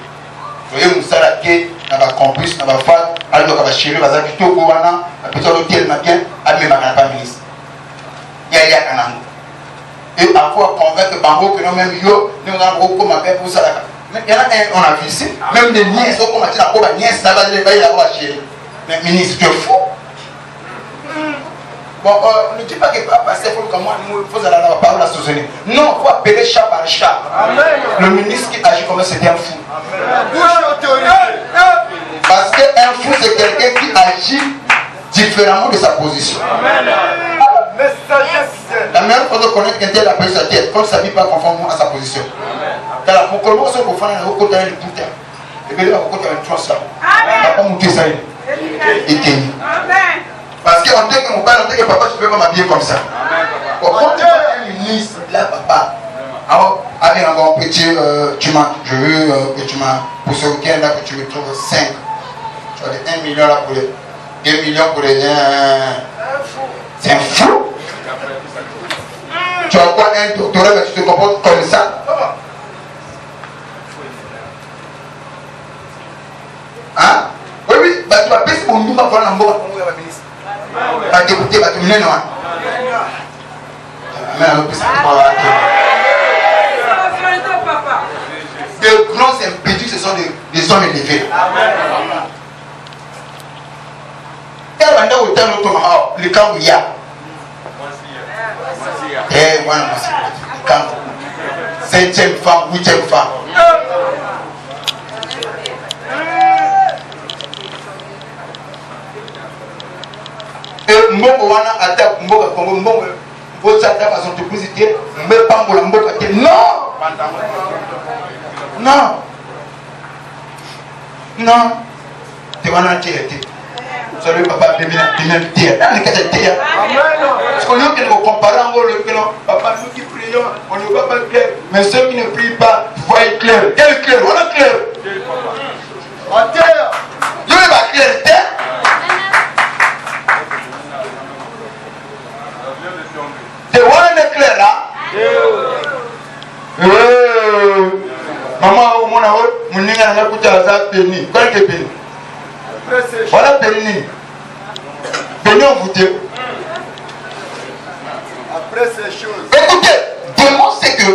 Vous voyez, Moussa la quai, dans la campus, dans la fac, alors qu'on va chérir, dans la vie, tout le monde, à petit hôtel, matin, à même pas ministre. Il y a un et à fois convaincre Bango que nous même yo, nous avons beaucoup ma père pour ça. Il y en a un, on a vu ici, même des nièces, on a dit la pauvre nièce, là-bas, il va y avoir chérir. Mais ministre, tu es fou. Bon, ne dis pas que papa, c'est pour comment nous faut aller la parole à soutenir. Non, il faut appeler chat par chat. Amen. Le ministre qui agit comme ça, c'est un fou. Parce qu'un fou, c'est quelqu'un qui agit différemment de sa position. Amen. La meilleure façon de connaître quelqu'un, la sa tête, quand ça ne vit pas conformément à sa position. Car pour que nous soyons conformes à notre côté, il est et bien, il va côté un trois ça. Il va pas monter ça. Et parce qu'on dit que mon père, on dit que papa, je ne peux pas m'habiller comme ça. Quand tu es un ministre, là, papa, alors, allez, on va petit, je veux que tu m'as, pour ce week-end, là, que tu me trouves 5. Tu as 1 million là pour les 2 millions pour les. C'est un fou. Tu as quoi un doctorat, mais tu te comportes comme ça? Hein? Oui, oui, bah, tu vas payer mon nom, pour un bon ministre. Pas député, pas tout le monde. De grands impétus, ce sont des hommes élevés. Le camp où il y a. Et moi, le camp. 7e femme, 8e femme. Et mbongo wana ata mboka Kongo mbongo bosa ata ba entreprise te mbepa mbola mboka te non non non te wana te ça le papa de bien te dans les cas te parce qu'on a que comparer ngolo que papa nous qui prions on ne voit pas clair mais ceux qui ne prient pas voient clair quel clair on a clair à terre vérité. Tu vois un éclair là? Maman, mon amour, mon nez n'a pas de béni. Quoi que béni? Voilà béni. Béni en vous. Après ces choses. Écoutez, démon sait que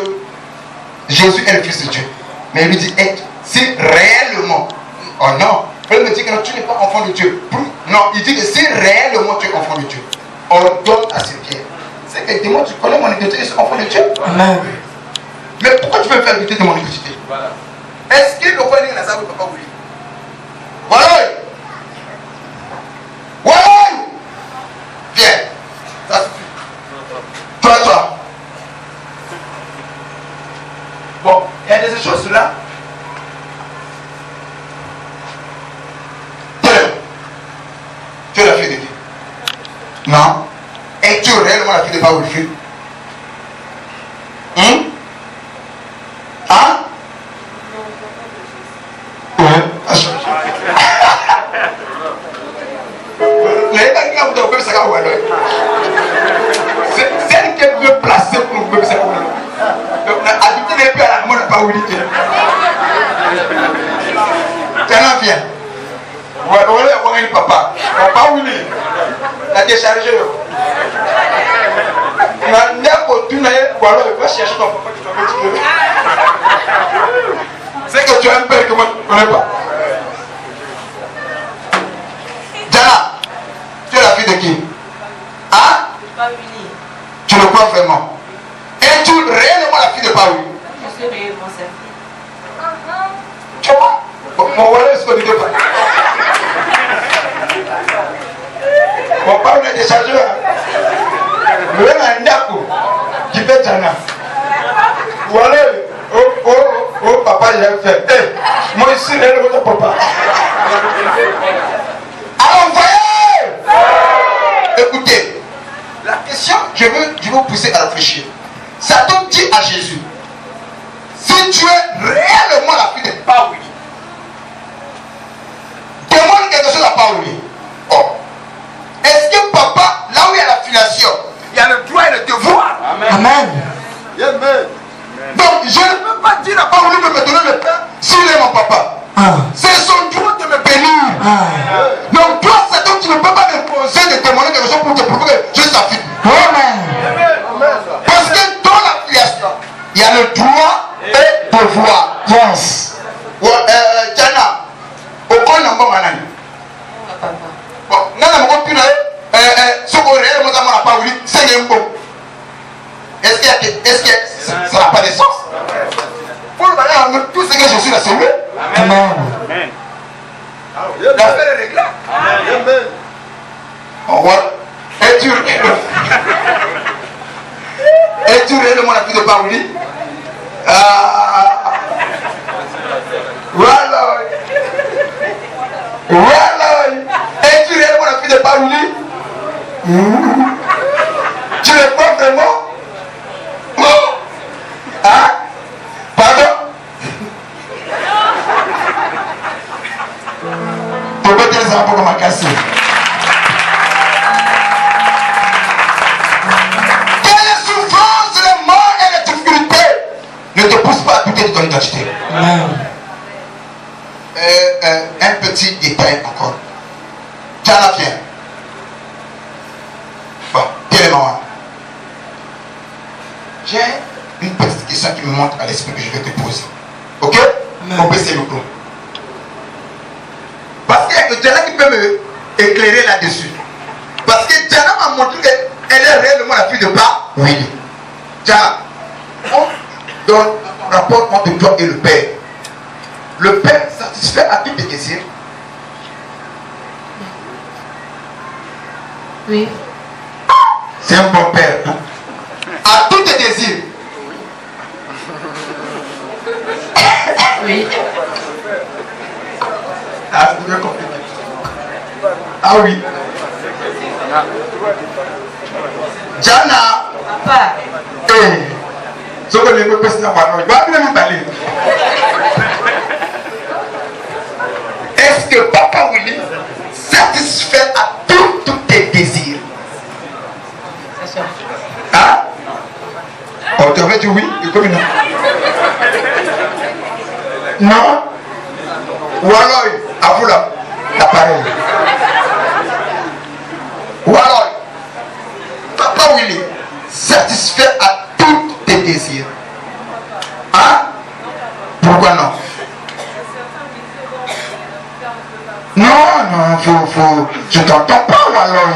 Jésus est le Fils de Dieu. Mais il lui dit, si réellement, oh non, il me dit que non, tu n'es pas enfant de Dieu. Non, il dit que si réellement tu es enfant de Dieu, on donne à ses pieds. C'est que démon, tu connais mon identité, je suis enfant de Dieu. Amen. Mais pourquoi tu veux faire douter de mon identité? Voilà. Est-ce que le roi n'est pas papa voulu? Voilà. Voilà. Viens. Ça suffit. Toi. Bon, il y a des choses là. Tu es la fille de qui? Non. Es-tu réellement la fille de Paul? Hein? C'est elle qui veut placer pour le bébé. Donc, habiter les pieds à la mort, n'a pas oublié. T'en viens. Ouais, papa. Papa, oui. La décharge. C'est que tu as un père que moi je ne connais pas. Diana, tu es la fille de qui? Hein? Tu le crois vraiment? Es-tu réellement la fille de Paul? Je suis réellement sa fille. Tu vois? Mon voilà, ce qu'on dit pas. Mon père est déchargé. Le un ndako qui fait Diana. Voilà. Oh, papa, il a fait. Moi ici, il est votre papa. Alors, voyez! Écoutez, la question, je veux vous pousser à réfléchir. Satan dit à Jésus, si tu es réellement la fille de Paul, demande quelque chose à Paul. Oh. Est-ce que papa, là où il y a la filiation, il y a le droit et le devoir? Amen. Amen. Donc, je ne peux pas dire à Paul de me donner le pain s'il est mon papa. C'est son droit de me bénir. Donc, toi, Satan, tu ne peux pas m'imposer de demander quelque chose pour te prouver que je suis sa fille. Amen. Parce que dans la filiation, il y a le droit et le devoir. Yes. Diana, au coin d'un bon manani. Bon, non, non, ce qu'on réellement n'a pas voulu, c'est un bon. Est-ce que ça n'a pas de sens? Pour le malheur, tout ce que je suis là, c'est lui. Amen. L'affaire est réglée. Amen. On voit. Es-tu réellement la fille de Paoli? Voilà. Es-tu réellement la fille de Paoli? Tu le crois vraiment? Hein? Pardon? Tu peux dire ça pour ma casse. Que les souffrances, les morts et les difficultés ne te poussent pas à douter de ton identité. Un petit détail encore. Diana, viens. Bon, bien maman. J'ai une petite question qui me monte à l'esprit que je vais te poser. Ok? On baisse le micro. Parce qu'il y a que Diana qui peut me éclairer là-dessus. Parce que Diana m'a montré qu'elle est réellement la fille de Papa. Oui. Diana, dans le rapport entre toi et le Père, le Père satisfait à tous tes désirs. Oui. C'est un bon Père. Hein? À tous tes désirs. Oui. Ah, c'est bien compliqué. Ah oui. Diana. Papa. Ce que les peuples ne pas est-ce que Papa Willy satisfaire à tous tes désirs. Hein? On te dit oui, et comme non. Non? Ou alors, à vous là, l'appareil. Ou alors, Papa Willy, satisfaire à tous tes désirs. Hein? Pourquoi non? Non, faut. Je t'entends pas, ou alors.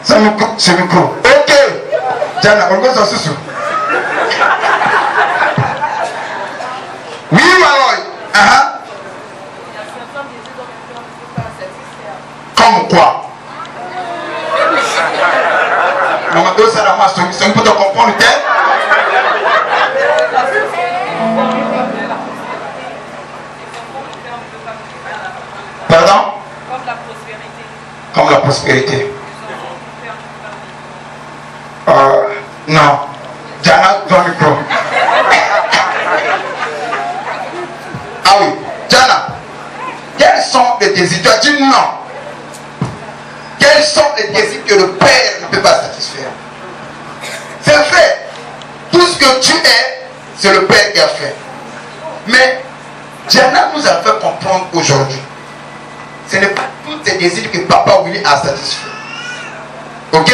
C'est micro. Ok. Tiens, on va s'en sous. Oui, ou alors? Comme quoi? Non, mais ça n'a pas c'est un peu de comprendre, Pardon? Comme la prospérité. Non. Diana, dans le micro. Ah oui, Diana. Quels sont les désirs? Tu as dit non. Quels sont les désirs que le Père ne peut pas satisfaire? C'est vrai. Tout ce que tu es, c'est le Père qui a fait. Mais Diana nous a fait comprendre aujourd'hui. Ce n'est pas tous ces désirs que Papa Willy a satisfait. Ok?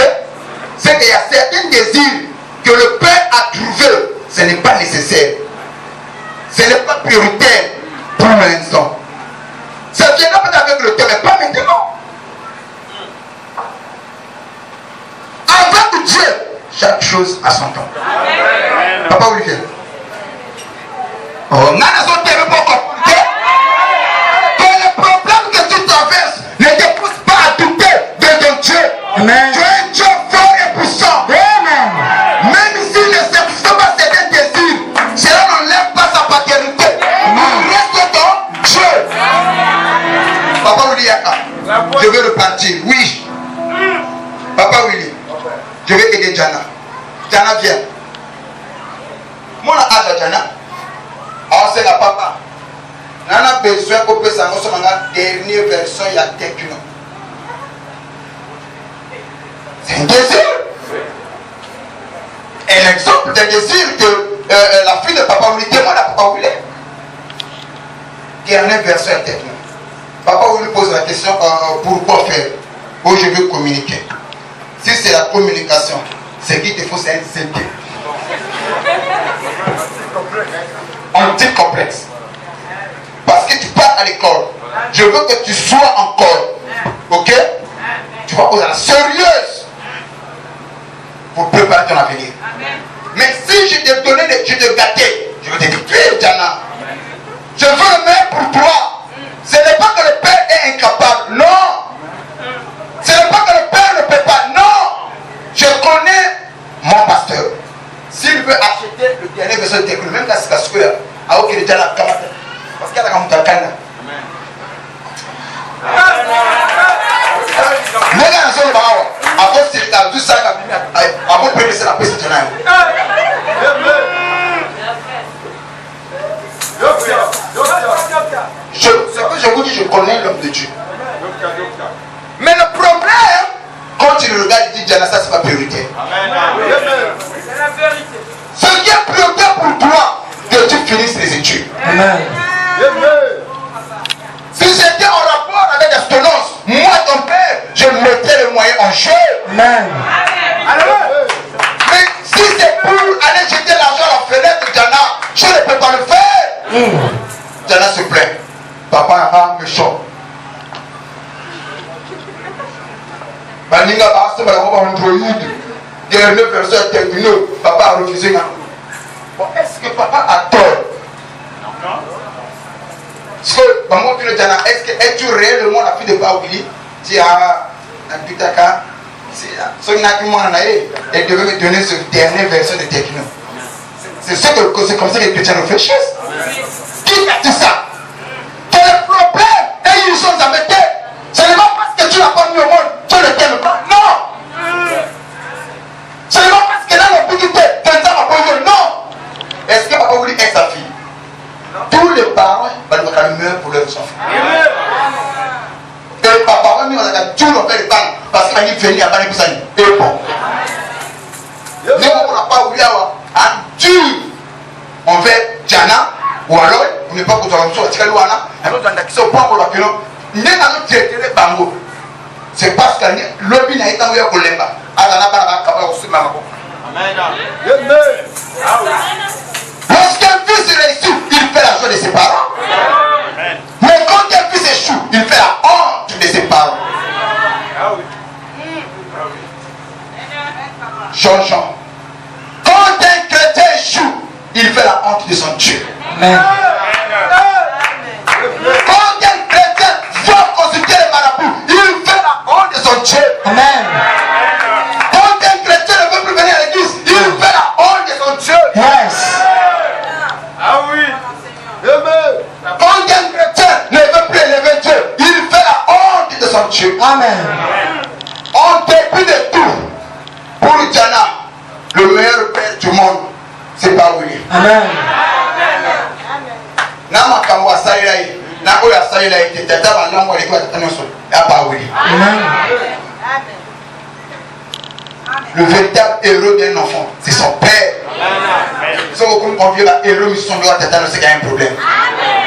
C'est qu'il y a certains désirs que le Père a trouvés. Ce n'est pas nécessaire. Ce n'est pas prioritaire pour l'instant. Ça viendra peut-être avec le temps, mais pas maintenant. Avec Dieu, chaque chose a son temps. Amen. Papa Willy. Oh, on a raison de pour comprendre que le problème que tu traverses ne te pousse pas à douter de ton Dieu. Amen. Tu es un Dieu fort et puissant. Amen. Même s'il ne satisfait pas certains désirs, cela n'enlève pas sa paternité. Il reste ton Dieu. Papa Willy, je veux repartir. Oui. Papa Willy, je vais aider Diana. Diana, viens. Moi, je suis à Diana. Alors, c'est la papa. On a besoin qu'on puisse annoncer la dernière version, il y a Techno. C'est un désir. Un exemple d'un désir que la fille de Papa Willy demande à Papa Willy. Dernière version est Techno. Papa Willy pose la question pourquoi faire? Oh, je veux communiquer. Si c'est la communication, ce qu'il te faut, c'est un CD. Anti-complexe. Parce que tu pars à l'école. Je veux que tu sois encore. Ok? Tu vas poser la sérieuse pour préparer ton avenir. Mais si je te donnais, je te gâtais, je vais te dire, Diana, je veux le meilleur pour toi. Ce n'est pas que le Père est incapable. Non. Ce n'est pas que le Père ne peut pas. Non. Je connais mon pasteur. S'il veut acheter le dernier verset de Techno, même la Sikasukura, à aucun état la Kamata. Parce qu'il y a la Kamata. Les gars, sont là. Avant, c'est la douce, avant de préparer la paix, c'est un ce que je vous dis, je connais l'homme de Dieu. Mais le problème, quand tu le regardes, il dit Diana, ça c'est pas prioritaire. C'est la vérité. Ce qui est prioritaire pour toi, que tu finisses les études. Amen. Si c'était en rapport avec l'astronance, moi ton père, je mettrais les moyens en jeu. Amen. Mais si c'est pour aller jeter l'argent à la fenêtre, Diana, je ne peux pas le faire. Diana se plaint. Papa a méchant. Baninga a acheté ma Android. Dernière version est terminée. Papa a refusé. Bon, est-ce que papa a tort? Non. Est-ce que maman dit Diana, est-ce que es-tu réellement la fille de Papa Willy? Tu as un pitaka. C'est elle devait me donner cette dernière version de Techno. C'est comme ça que les chrétiens réfléchissent. Qui a dit ça? Quel est le problème? Et ils sont embêtés. Ce n'est pas parce que tu n'as pas mis au monde, tu ne t'aimes pas. Non! Ce n'est pas parce qu'elle a l'opportunité qu'elle t'a apporté. Non! Est-ce que Papa Willy est sa fille? Tous les parents veulent le meilleur pour leurs enfants. Et famille, on a tout le fait les banques. Parce qu'il m'a dit venir à Bani Poussani. Et bon. Nous, on n'a pas oublié à dur envers Jana, ou alors, on n'est pas contre la mission, on a un autre qui se prend pour la pilon. Nous avons traité les bangos. C'est parce que l'objet n'a été envoyé au Lemba. Lorsqu'un fils réussit, il fait la joie de ses parents. Mais quand un fils échoue, il fait la honte de ses parents. Jean-Jean. Quand un chrétien échoue, il fait la honte de son Dieu. Amen. Quand un chrétien va consulter les marabouts, il fait la honte de son Dieu. Amen. Quand un chrétien ne veut plus venir à l'église, il fait la honte de son Dieu. Yes. Ah oui. Quand un chrétien ne veut plus élever Dieu, il fait la honte de son Dieu. Amen. En dépit de tout, pour Jana, le meilleur père du monde, c'est pas Willy. Amen. Nama kamwa saïlaï, na oya saïlaï, te tata ba namwa le kwa tata nyoso, ya pas Willy. Amen. Le véritable héros d'un enfant, c'est son père. Si vous confiez à héros, mais son droit tata c'est qu'il y a un problème.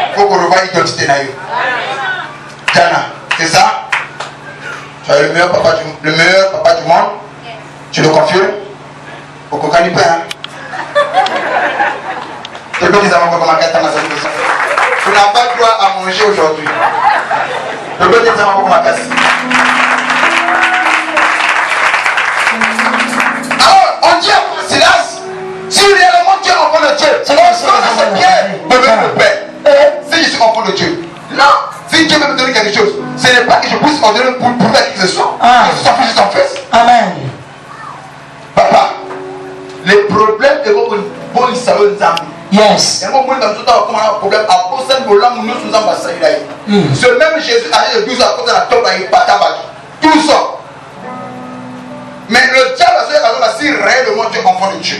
Il faut qu'on revoie l'identité na yo. Jana, c'est ça? Tu es le meilleur papa du monde. Tu le confirmes? Au Kokani Pain. Tu n'as pas droit à manger aujourd'hui. Alors, on dit à Silas, si réellement tu es enfant de Dieu, c'est Pierre, le Père. Si je suis enfant de Dieu, non, si Dieu veut me donner quelque chose, ce n'est pas que je puisse ordonner pour faire qui que ce soit. Que son fils, son fils. Amen. Papa, les problèmes que vous avez salon Yes. problème à cause de l'homme nous sommes ce même Jésus a eu 12 ans quand la tombe a eu 12 ans. Mais le diable a dit réellement tu es enfant de Dieu.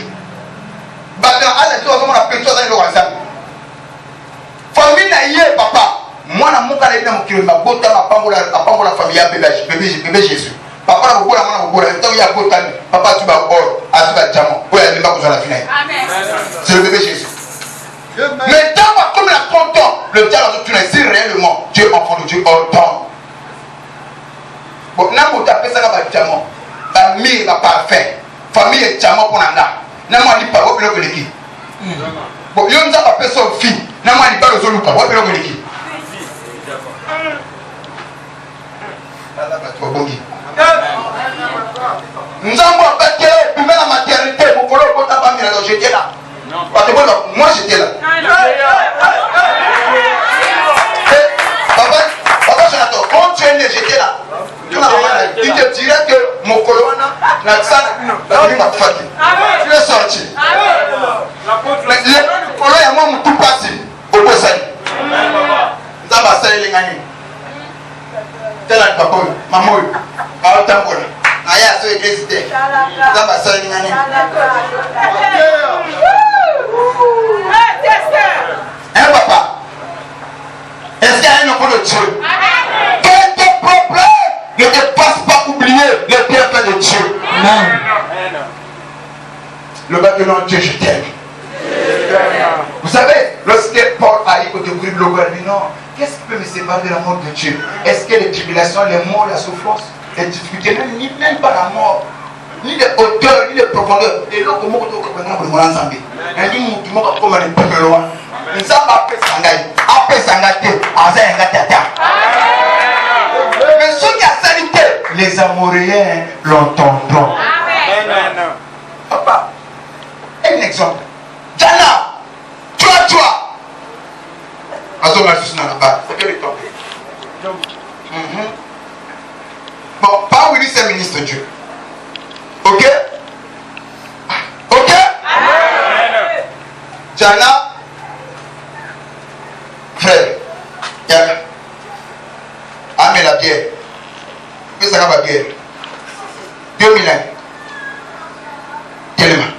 Famille n'a papa. Moi, je suis la famille bébé Jésus. Papa, papa, tu vas or, tu vas diamant. C'est le bébé Jésus. Mais dans comme il a 30 ans, le diable a dit si réellement tu es enfant de Dieu, autant. Bon, n'a pas tapé ça dans le diamant. Famille va parfait. Famille est diamant pour Nanda. N'a pas dit pas, vous pouvez le bon, il y a une personne fille. N'a pas dit pas le zoluka, vous pouvez le dire. Nous avons abattu la maternité pour que l'on puisse pas venir. J'étais là. Moi j'étais là. Papa Jonathan, quand tu es né, j'étais là. Il te dirait que mon colonne n'a tu es sorti. Le colonne est moi tout passé. Au Bossani. Nous avons passé les gagnants. Tel est papa, maman, à Otambola. Aya so église Zamba so ni ngani. Papa. Est-ce qu'il y a un enfant de Dieu? Que tes problèmes ne te fassent pas oublier le bienfait de Dieu. Amen. Le bâtiment non Dieu, je t'aime. Vous savez, lorsque Paul a eu au début de l'eau, il dit non, qu'est-ce qui peut me séparer de l'amour de Dieu? Est-ce que les tribulations, les morts, la souffrance, les difficultés, même pas la mort, ni les hauteurs, ni les profondeurs. Et là, comment on peut faire pour nous ensemble? Et nous, tout le monde comme un peu loin. Nous sommes après Sangaï, après Sangaï, Azay Ngatata. Mais ceux qui ont salité, les Amoréens l'entendront. Amen. Papa, un exemple. Jana, toi. Azo Malchus n'a pas. C'est que le temps. Bon, pas Willy, c'est ministre de Dieu. Ok? Ok? Amen. Jana, frère, Yana, amène la bière. Mais ça va bière. 2001. Tellement.